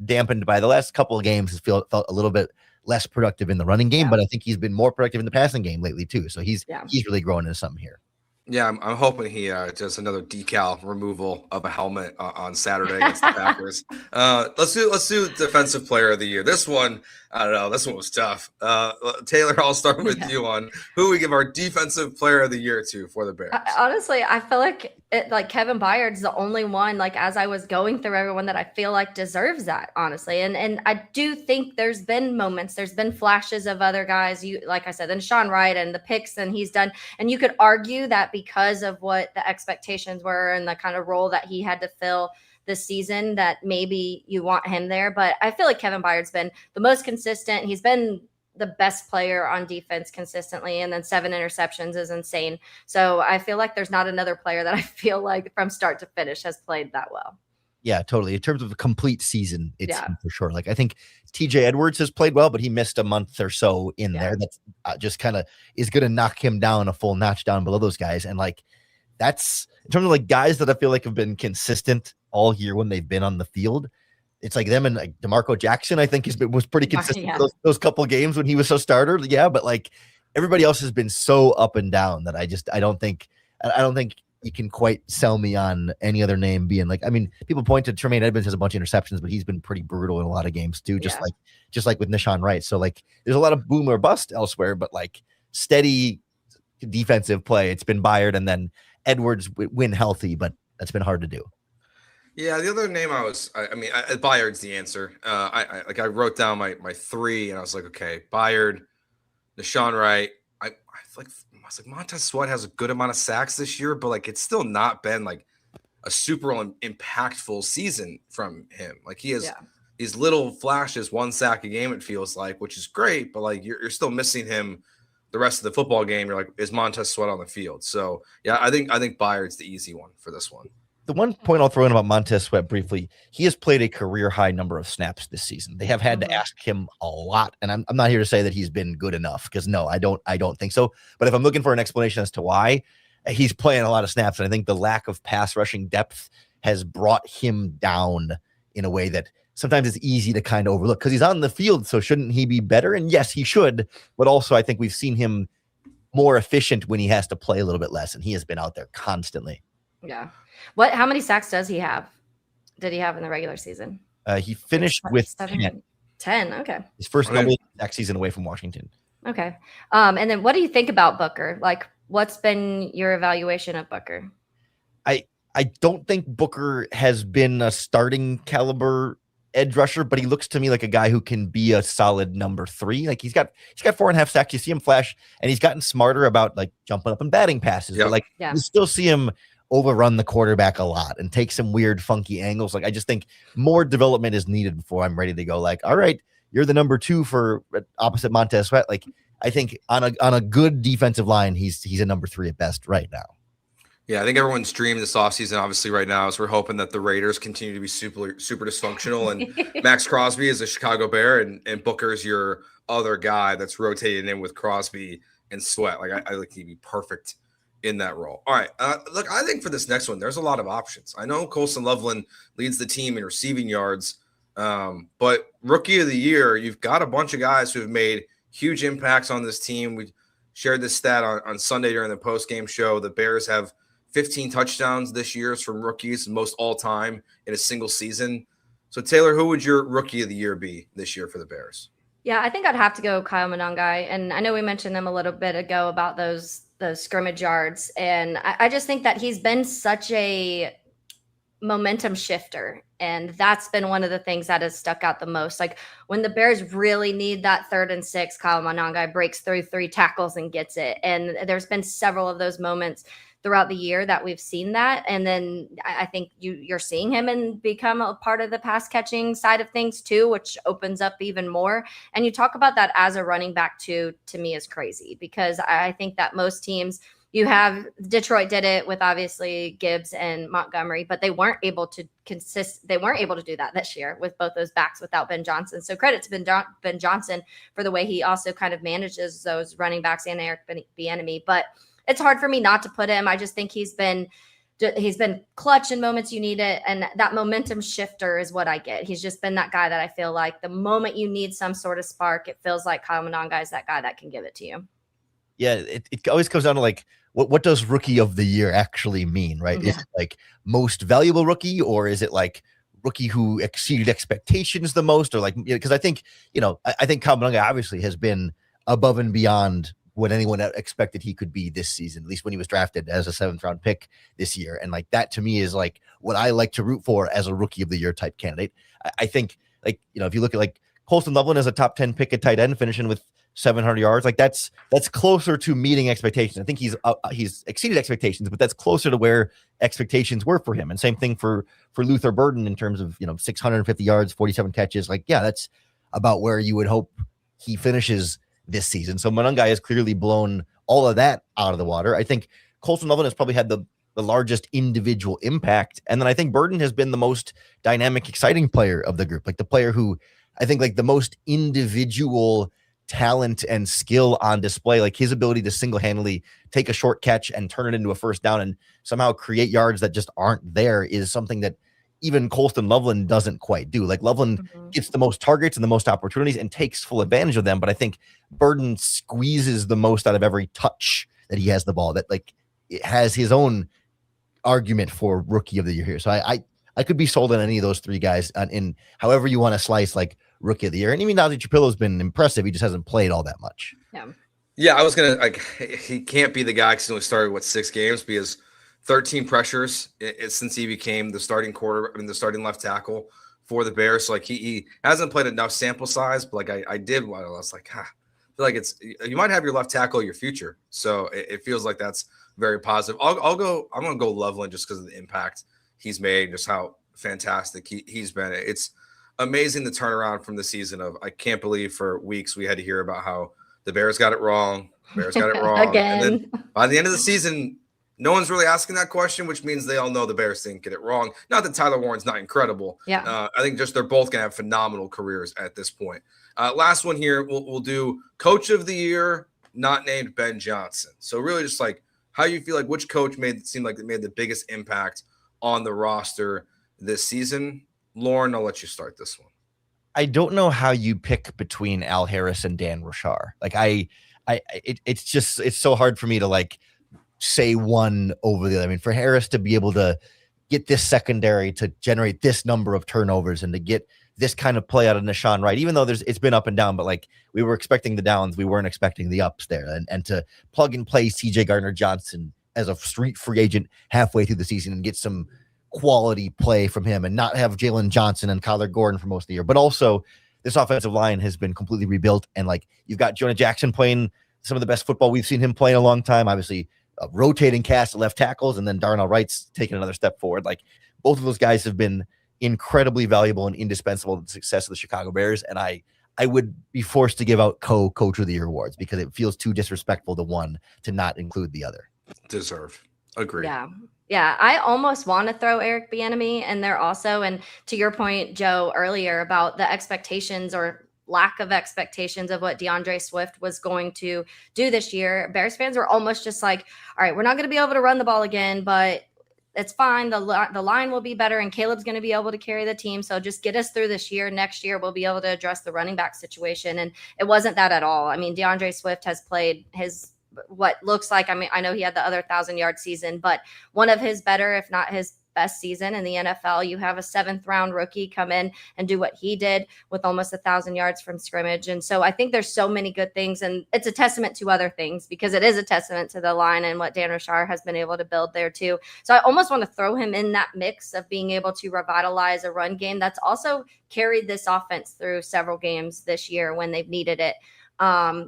dampened by the last couple of games. Felt a little bit less productive in the running game, Yeah. but I think he's been more productive in the passing game lately too. So he's really growing into something here. Yeah, I'm hoping he does another decal removal of a helmet on Saturday against the Packers. Let's do defensive player of the year. This one, I don't know. This one was tough. Taylor, I'll start with you on who we give our defensive player of the year to for the Bears. Honestly, I feel like Kevin Byard's the only one, like as I was going through everyone, that I feel like deserves that, honestly. And I do think there's been moments, there's been flashes of other guys, you like I said, and Sean Wright and the picks, and he's done. And you could argue that because of what the expectations were and the kind of role that he had to fill this season, that maybe you want him there. But I feel like Kevin Byard's been the most consistent. He's been the best player on defense consistently, and then 7 interceptions is insane. So I feel like there's not another player that I feel like from start to finish has played that well. Yeah, totally. In terms of a complete season, it's for sure. Like I think TJ Edwards has played well, but he missed a month or so in there. That's just kind of is going to knock him down a full notch down below those guys. And like that's in terms of like guys that I feel like have been consistent all year when they've been on the field. It's like them and like DeMarco Jackson, I think was pretty consistent those couple of games when he was a starter. Yeah, but like everybody else has been so up and down that I don't think you can quite sell me on any other name being like, I mean, people point to Tremaine Edmonds has a bunch of interceptions, but he's been pretty brutal in a lot of games too, just like with Nishan Wright. So like there's a lot of boom or bust elsewhere, but like steady defensive play, it's been Byard, and then Edwards win healthy, but that's been hard to do. Yeah, the other name Byard's the answer. I wrote down my 3, and I was like, okay, Byard, Nishan Wright. I was like, Montez Sweat has a good amount of sacks this year, but like it's still not been like a super impactful season from him. Like he has these little flashes, 1 sack a game, it feels like, which is great, but like you're still missing him the rest of the football game. You're like, is Montez Sweat on the field? So yeah, I think Byard's the easy one for this one. The one point I'll throw in about Montez Sweat briefly, he has played a career high number of snaps this season. They have had to ask him a lot, and I'm not here to say that he's been good enough, because no, I don't think so. But if I'm looking for an explanation as to why, he's playing a lot of snaps, and I think the lack of pass rushing depth has brought him down in a way that sometimes it's easy to kind of overlook, because he's on the field, so shouldn't he be better? And yes, he should, but also I think we've seen him more efficient when he has to play a little bit less, and he has been out there constantly. Yeah. How many sacks did he have in the regular season? He finished with 10. 10. Okay. His first sack season away from Washington. Okay. And then what do you think about Booker? Like, what's been your evaluation of Booker? I don't think Booker has been a starting caliber edge rusher, but he looks to me like a guy who can be a solid number 3. Like he's got 4.5 sacks. You see him flash, and he's gotten smarter about like jumping up and batting passes. But like you still see him overrun the quarterback a lot and take some weird, funky angles. Like I just think more development is needed before I'm ready to go like, all right, you're the number 2 for opposite Montez Sweat. Like I think on a good defensive line, he's a number 3 at best right now. Yeah, I think everyone's dream this offseason, obviously, right now, is we're hoping that the Raiders continue to be super dysfunctional, and Max Crosby is a Chicago Bear, and Booker's your other guy that's rotating in with Crosby and Sweat. Like I like he'd be perfect in that role. All right, look, I think for this next one, there's a lot of options. I know Colson Loveland leads the team in receiving yards, but Rookie of the Year, you've got a bunch of guys who have made huge impacts on this team. We shared this stat on Sunday during the post-game show. The Bears have 15 touchdowns this year from rookies, most all time in a single season. So Taylor, who would your Rookie of the Year be this year for the Bears? Yeah, I think I'd have to go Kyle Monangai. And I know we mentioned them a little bit ago about those scrimmage yards. And I just think that he's been such a momentum shifter. And that's been one of the things that has stuck out the most. Like when the Bears really need that 3rd and 6, Kyle Monangai breaks through 3 tackles and gets it. And there's been several of those moments throughout the year that we've seen that. And then I think you're seeing him and become a part of the pass catching side of things too, which opens up even more. And you talk about that as a running back too, to me is crazy, because I think that most teams, you have Detroit did it with obviously Gibbs and Montgomery, but they weren't able to do that this year with both those backs without Ben Johnson. So credit to Ben Johnson for the way he also kind of manages those running backs and Eric Bieniemy. But it's hard for me not to put him. I just think he's been he's been clutch in moments you need it. And that momentum shifter is what I get. He's just been that guy that I feel like the moment you need some sort of spark, it feels like Kyle Monangai is that guy that can give it to you. Yeah, it always comes down to like, what does rookie of the year actually mean, right? Yeah. Is it like most valuable rookie, or is it like rookie who exceeded expectations the most, or like, because I think, I think Kyle Monangai obviously has been above and beyond what anyone expected he could be this season, at least when he was drafted as a 7th round pick this year. And like, that to me is like what I like to root for as a rookie of the year type candidate. I think, like, if you look at like Colston Loveland as a top 10 pick at tight end, finishing with 700 yards, like that's closer to meeting expectations. I think he's exceeded expectations, but that's closer to where expectations were for him. And same thing for Luther Burden in terms of 650 yards, 47 catches. Like, yeah, that's about where you would hope he finishes this season. So Monangai has clearly blown all of that out of the water. I think Colston Loveland has probably had the largest individual impact, and then I think Burden has been the most dynamic, exciting player of the group. Like the player who I think like the most individual talent and skill on display, like his ability to single-handedly take a short catch and turn it into a first down and somehow create yards that just aren't there is something that even Colston Loveland doesn't quite do. Like Loveland gets the most targets and the most opportunities and takes full advantage of them, but I think Burden squeezes the most out of every touch that he has the ball, that like it has his own argument for rookie of the year here. So I could be sold on any of those three guys in however you want to slice like rookie of the year. And even Nazi Trapillo has been impressive. He just hasn't played all that much. Yeah, I was gonna he can't be the guy because he only started 6 games, because 13 pressures since he became the starting the starting left tackle for the Bears. So like he hasn't played enough sample size, but like I did while I was like, I feel like you might have your left tackle your future. So it feels like that's very positive. I'm gonna go Loveland just because of the impact he's made, just how fantastic he's been. It's amazing the turnaround from the season of, I can't believe for weeks we had to hear about how the Bears got it wrong. Again. And then by the end of the season, no one's really asking that question, which means they all know the Bears didn't get it wrong. Not that Tyler Warren's not incredible. Yeah. I think just they're both going to have phenomenal careers at this point. Last one here, we'll do Coach of the Year, not named Ben Johnson. So really just like how you feel like which coach made the biggest impact on the roster this season. Lauren, I'll let you start this one. I don't know how you pick between Al Harris and Dan Rochar. Like it's so hard for me to like say one over the other. I mean, for Harris to be able to get this secondary to generate this number of turnovers and to get this kind of play out of Nashawn Wright, even though it's been up and down, but like we were expecting the downs, we weren't expecting the ups there. And to plug and play CJ Gardner-Johnson as a street free agent halfway through the season and get some quality play from him and not have Jalen Johnson and Kyler Gordon for most of the year. But also this offensive line has been completely rebuilt. And like you've got Jonah Jackson playing some of the best football we've seen him play in a long time, obviously a rotating cast of left tackles, and then Darnell Wright's taking another step forward. Like both of those guys have been incredibly valuable and indispensable to the success of the Chicago Bears. And I would be forced to give out Coach of the Year awards because it feels too disrespectful to one to not include the other. Deserved. Agree. Yeah, I almost want to throw Eric Bieniemy in there also. And to your point, Joe, earlier about the expectations or lack of expectations of what DeAndre Swift was going to do this year, Bears fans were almost just like, all right, we're not going to be able to run the ball again, but it's fine. The line will be better and Caleb's going to be able to carry the team. So just get us through this year. Next year, we'll be able to address the running back situation. And it wasn't that at all. I mean, DeAndre Swift has played what looks like, I mean, I know he had the other 1,000-yard season, but one of his better, if not his best season in the NFL. You have a 7th-round rookie come in and do what he did with almost 1,000 yards from scrimmage. And so I think there's so many good things, and it's a testament to other things because it is a testament to the line and what Dan Rochar has been able to build there too. So I almost want to throw him in that mix of being able to revitalize a run game that's also carried this offense through several games this year when they've needed it. I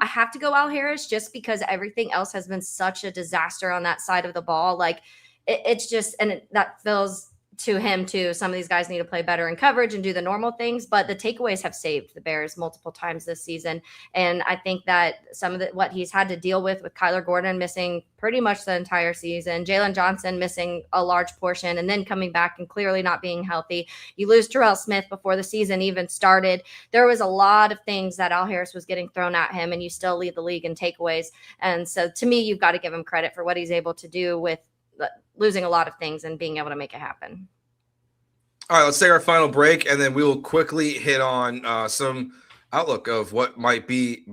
have to go Al Harris just because everything else has been such a disaster on that side of the ball. Like it's just, and that feels to him too. Some of these guys need to play better in coverage and do the normal things, but the takeaways have saved the Bears multiple times this season. And I think that some of what he's had to deal with Kyler Gordon missing pretty much the entire season, Jalen Johnson missing a large portion, and then coming back and clearly not being healthy. You lose Terrell Smith before the season even started. There was a lot of things that Al Harris was getting thrown at him, and you still lead the league in takeaways. And so to me, you've got to give him credit for what he's able to do with losing a lot of things and being able to make it happen. All right, let's take our final break, and then we will quickly hit on some outlook of what might be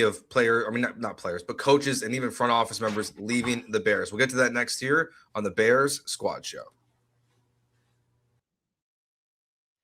of player. I mean, not players, but coaches and even front office members leaving the Bears. We'll get to that next year on the Bears Squad Show.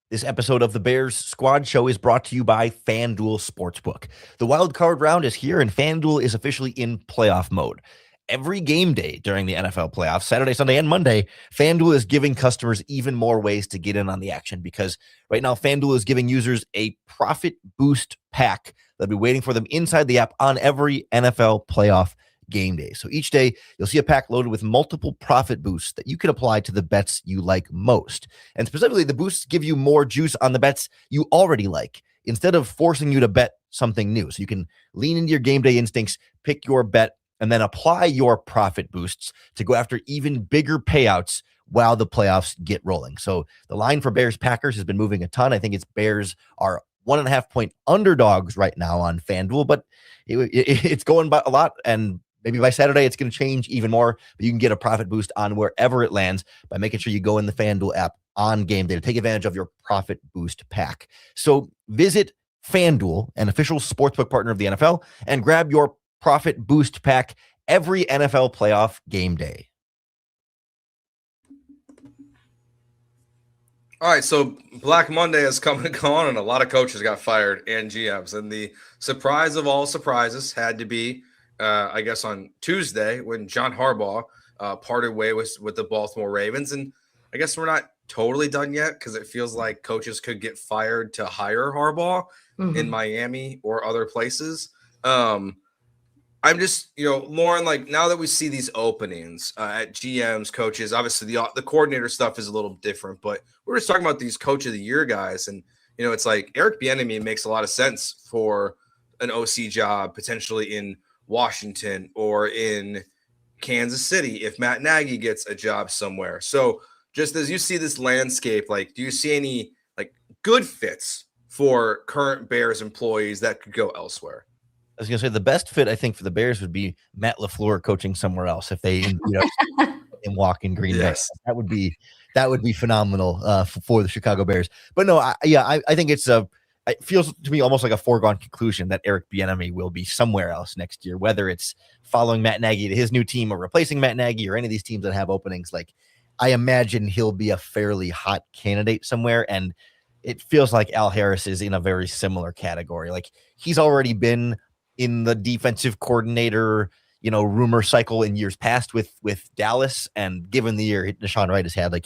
This episode of the Bears Squad Show is brought to you by FanDuel Sportsbook. The wild card round is here, and FanDuel is officially in playoff mode. Every game day during the NFL playoffs, Saturday, Sunday, and Monday, FanDuel is giving customers even more ways to get in on the action, because right now FanDuel is giving users a profit boost pack that'll be waiting for them inside the app on every NFL playoff game day. So each day you'll see a pack loaded with multiple profit boosts that you can apply to the bets you like most. And specifically, the boosts give you more juice on the bets you already like, instead of forcing you to bet something new. So you can lean into your game day instincts, pick your bet, and then apply your profit boosts to go after even bigger payouts while the playoffs get rolling. So the line for Bears Packers has been moving a ton. I think it's Bears are 1.5 point underdogs right now on FanDuel, but it's going by a lot. And maybe by Saturday, it's going to change even more. But you can get a profit boost on wherever it lands by making sure you go in the FanDuel app on game day to take advantage of your profit boost pack. So visit FanDuel, an official sportsbook partner of the NFL, and grab your profit boost pack every NFL playoff game day. All right, so Black Monday has come and gone, and a lot of coaches got fired and GMs. And the surprise of all surprises had to be, I guess, on Tuesday when John Harbaugh parted way with the Baltimore Ravens. And I guess we're not totally done yet, because it feels like coaches could get fired to hire Harbaugh in Miami or other places. I'm just, Lauren, like, now that we see these openings at GMs, coaches, obviously the coordinator stuff is a little different, but we're just talking about these coach of the year guys. And, it's like Eric Bieniemy makes a lot of sense for an OC job, potentially in Washington or in Kansas City, if Matt Nagy gets a job somewhere. So just as you see this landscape, like, do you see any like good fits for current Bears employees that could go elsewhere? I was going to say the best fit, I think, for the Bears would be Matt LaFleur coaching somewhere else if they, and walk in Green Bay. That would be phenomenal for the Chicago Bears. But no, I think it feels to me almost like a foregone conclusion that Eric Bieniemy will be somewhere else next year, whether it's following Matt Nagy to his new team or replacing Matt Nagy or any of these teams that have openings. Like, I imagine he'll be a fairly hot candidate somewhere, and it feels like Al Harris is in a very similar category. Like, he's already been in the defensive coordinator, rumor cycle in years past with Dallas, and given the year Deshaun Wright has had, like,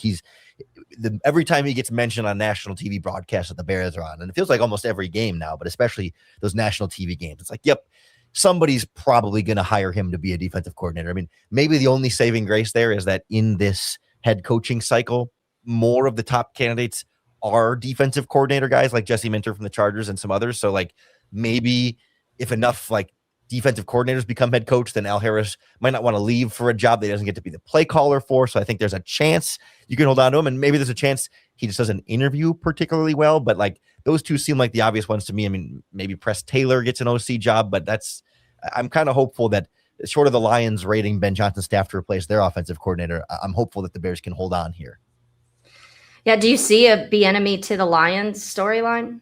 every time he gets mentioned on national TV broadcasts that the Bears are on, and it feels like almost every game now, but especially those national TV games, it's like, yep, somebody's probably going to hire him to be a defensive coordinator. I mean, maybe the only saving grace there is that in this head coaching cycle, more of the top candidates are defensive coordinator guys like Jesse Minter from the Chargers and some others. So, like, maybe if enough like defensive coordinators become head coach, then Al Harris might not want to leave for a job that he doesn't get to be the play caller for. So I think there's a chance you can hold on to him, and maybe there's a chance he just doesn't interview particularly well. But like, those two seem like the obvious ones to me. I mean, maybe Press Taylor gets an OC job, but I'm kind of hopeful that, short of the Lions rating Ben Johnson's staff to replace their offensive coordinator, I'm hopeful that the Bears can hold on here. Yeah. Do you see a Bieniemy to the Lions storyline?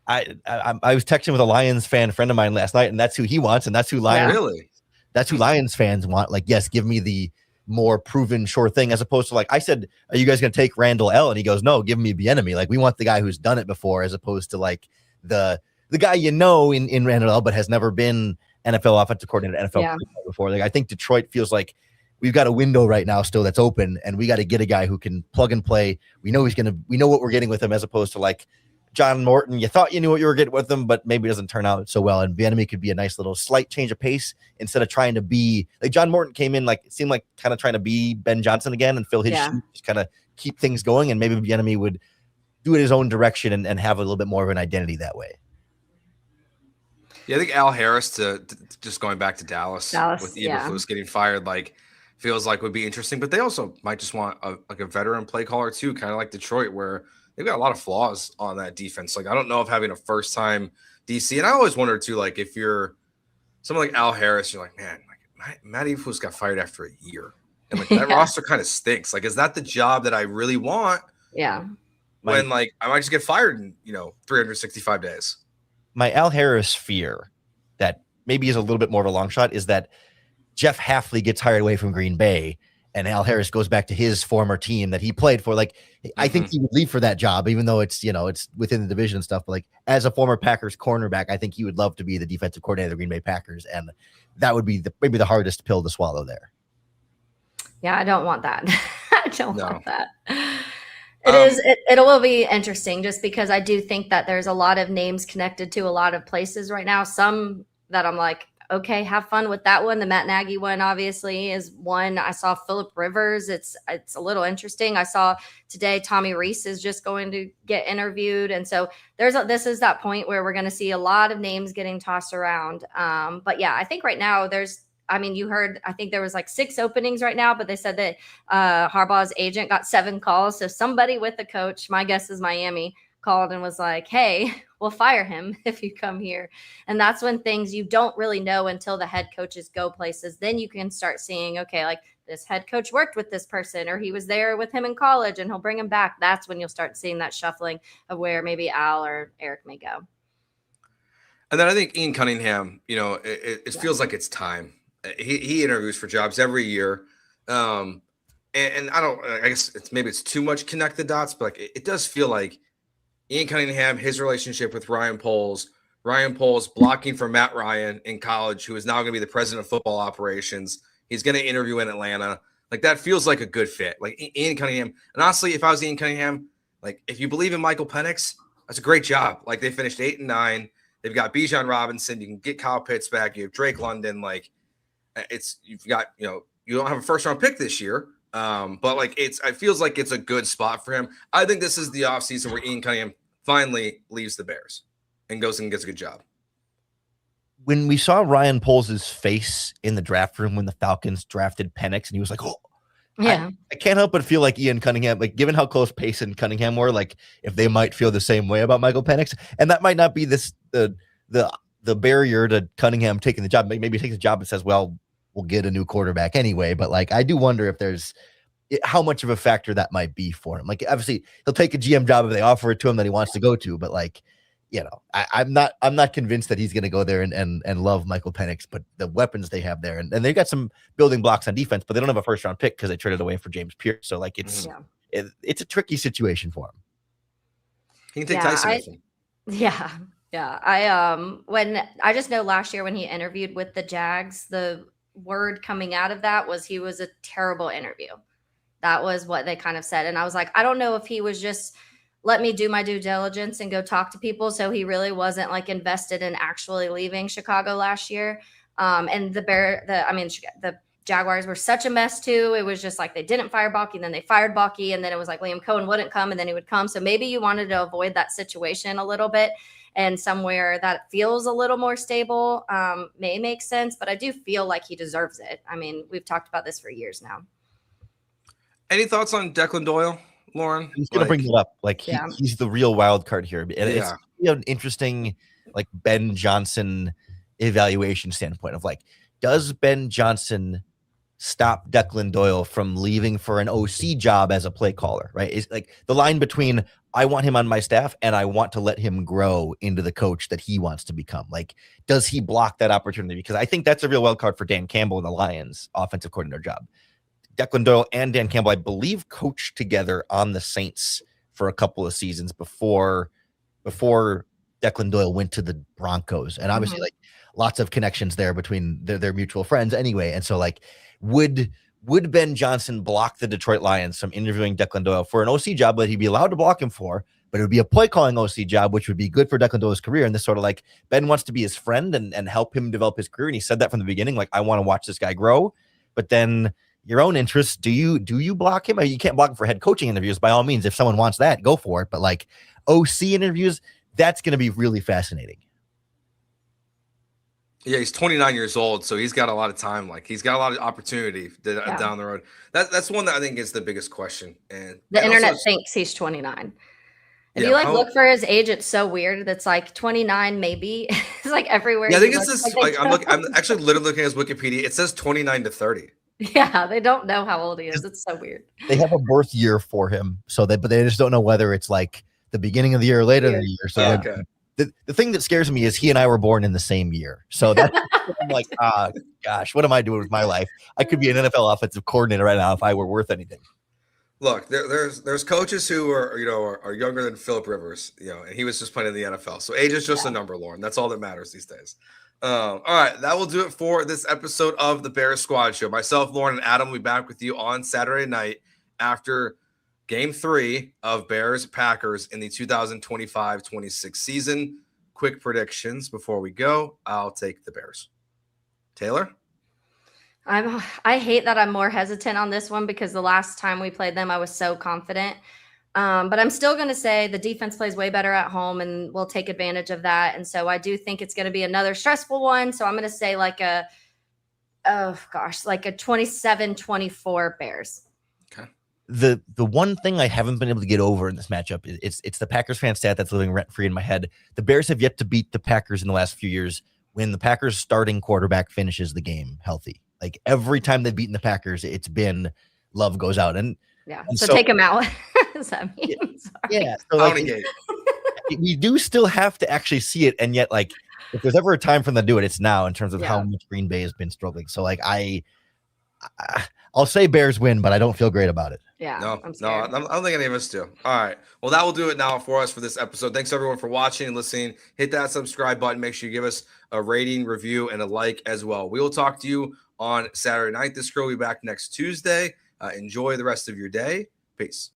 I was texting with a Lions friend of mine last night, and that's who he wants, and that's who Lions fans want. Like, yes, give me the more proven sure thing, as opposed to, like, I said, are you guys going to take Randall L? And he goes, no, give me Bieniemy. Like, we want the guy who's done it before, as opposed to like the guy in Randall L, but has never been NFL offensive coordinator, NFL before. Like, I think Detroit feels like we've got a window right now still that's open, and we got to get a guy who can plug and play. We know what we're getting with him, as opposed to like John Morton. You thought you knew what you were getting with him, but maybe it doesn't turn out so well. And Bieniemy could be a nice little slight change of pace instead of trying to be like John Morton came in, like, it seemed like kind of trying to be Ben Johnson again and fill his shoes, just kind of keep things going. And maybe Bieniemy would do it his own direction and have a little bit more of an identity that way. Yeah, I think Al Harris to just going back to Dallas with Eberflus getting fired, like, feels like would be interesting. But they also might just want a veteran play caller too, kind of like Detroit, where they've got a lot of flaws on that defense. Like, I don't know if having a first-time DC, and I always wonder too, like, if you're someone like Al Harris, you're like, man, like, Matt Eberflus got fired after a year, And like that roster kind of stinks. Like, is that the job that I really want? Yeah. When like I might just get fired in 365 days. My Al Harris fear that maybe is a little bit more of a long shot is that Jeff Hafley gets hired away from Green Bay and Al Harris goes back to his former team that he played for. Like, I think he would leave for that job, even though it's within the division and stuff. But like, as a former Packers cornerback, I think he would love to be the defensive coordinator of the Green Bay Packers. And that would be maybe the hardest pill to swallow there. Yeah, I don't want that. I don't want that. It will be interesting just because I do think that there's a lot of names connected to a lot of places right now. Some that I'm like, okay, have fun with that one. The Matt Nagy one obviously is one. I saw Phillip Rivers. It's a little interesting. I saw today Tommy Reese is just going to get interviewed. And so this is that point where we're going to see a lot of names getting tossed around. But yeah, I think right now you heard, I think there was like 6 openings right now, but they said that Harbaugh's agent got 7 calls. So somebody with the coach, my guess is Miami, called and was like, hey, we'll fire him if you come here. And that's when things you don't really know until the head coaches go places. Then you can start seeing, okay, like this head coach worked with this person or he was there with him in college and he'll bring him back. That's when you'll start seeing that shuffling of where maybe Al or Eric may go. And then I think Ian Cunningham, it feels like it's time. He interviews for jobs every year. And I guess it's too much connect the dots, but like it does feel like Ian Cunningham, his relationship with Ryan Poles blocking for Matt Ryan in college, who is now going to be the president of football operations. He's going to interview in Atlanta. Like that feels like a good fit. Like Ian Cunningham. And honestly, if I was Ian Cunningham, like if you believe in Michael Penix, that's a great job. Like they finished 8-9. They've got Bijan Robinson. You can get Kyle Pitts back. You have Drake London. Like you've got, you don't have a first round pick this year. But like it feels like it's a good spot for him. I think this is the offseason where Ian Cunningham finally leaves the Bears and goes and gets a good job. When we saw Ryan Poles' face in the draft room when the Falcons drafted Penix, and he was like, "Oh, yeah," I can't help but feel like Ian Cunningham, like given how close Pace and Cunningham were, like if they might feel the same way about Michael Penix, and that might not be the barrier to Cunningham taking the job. Maybe he takes the job and says, "Well, we'll get a new quarterback anyway." But like, I do wonder if there's how much of a factor that might be for him. Like, obviously, he'll take a GM job if they offer it to him that he wants to go to. But like, I'm not convinced that he's going to go there and love Michael Penix. But the weapons they have there, and they've got some building blocks on defense, but they don't have a first round pick because they traded away for James Pierce. So like, it's a tricky situation for him. He can take Tyson with him. Yeah. Yeah. I just know last year when he interviewed with the Jags, the word coming out of that was he was a terrible interview. That was what they kind of said. And I was like, I don't know if he was just let me do my due diligence and go talk to people. So he really wasn't like invested in actually leaving Chicago last year. And the Jaguars were such a mess too. It was just like they didn't fire Baalke, and then they fired Baalke, and then it was like Liam Cohen wouldn't come, and then he would come. So maybe you wanted to avoid that situation a little bit, and somewhere that feels a little more stable may make sense. But I do feel like he deserves it. I mean, we've talked about this for years now. Any thoughts on Declan Doyle, Lauren? He's going to bring it up. Like he's the real wild card here. And it's an interesting like Ben Johnson evaluation standpoint of like, does Ben Johnson stop Declan Doyle from leaving for an OC job as a play caller, right? Is like the line between I want him on my staff and I want to let him grow into the coach that he wants to become. Like, does he block that opportunity? Because I think that's a real wild card for Dan Campbell and the Lions offensive coordinator job. Declan Doyle and Dan Campbell, I believe, coached together on the Saints for a couple of seasons before Declan Doyle went to the Broncos. And obviously like lots of connections there between their mutual friends anyway. And so like, would Ben Johnson block the Detroit Lions from interviewing Declan Doyle for an OC job that he'd be allowed to block him for, but it would be a play calling OC job, which would be good for Declan Doyle's career. And this sort of like Ben wants to be his friend and help him develop his career. And he said that from the beginning, like, I want to watch this guy grow, but then your own interests. Do you block him? I mean, you can't block him for head coaching interviews by all means. If someone wants that, go for it. But like OC interviews, that's going to be really fascinating. Yeah, he's 29 years old, so he's got a lot of time. Like he's got a lot of opportunity down the road. That's one that I think is the biggest question. And the internet thinks he's 29. If you look for his age, it's so weird. That's like 29, maybe. It's like everywhere. Yeah, I think it's this. Like I'm actually literally looking at his Wikipedia. It says 29 to 30. Yeah, they don't know how old he is. It's so weird. They have a birth year for him, but they just don't know whether it's like the beginning of the year or later in the year. So Okay. the thing that scares me is he and I were born in the same year. So that's I'm like, gosh, what am I doing with my life? I could be an NFL offensive coordinator right now if I were worth anything. Look, there's coaches who are younger than Phillip Rivers, and he was just playing in the NFL. So age is just a number, Lauren. That's all that matters these days. All right, that will do it for this episode of the Bears Squad Show. Myself, Lauren, and Adam will be back with you on Saturday night after Game 3 of Bears-Packers in the 2025-26 season. Quick predictions before we go. I'll take the Bears. Taylor? I hate that I'm more hesitant on this one because the last time we played them, I was so confident. But I'm still going to say the defense plays way better at home and we'll take advantage of that. And so I do think it's going to be another stressful one. So I'm going to say like a 27-24 Bears. Okay. The one thing I haven't been able to get over in this matchup is it's the Packers fan stat that's living rent free in my head. The Bears have yet to beat the Packers in the last few years when the Packers starting quarterback finishes the game healthy. Like every time they've beaten the Packers, it's been Love goes out. And so take him out. Does that mean? Yeah. So we do still have to actually see it. And yet, like, if there's ever a time for them to do it, it's now in terms of how much Green Bay has been struggling. So like I'll say Bears win, but I don't feel great about it. Yeah. No, I don't think any of us do. All right. Well, that will do it now for us for this episode. Thanks everyone for watching and listening. Hit that subscribe button. Make sure you give us a rating, review, and a like as well. We will talk to you on Saturday night. This crew will be back next Tuesday. Enjoy the rest of your day. Peace.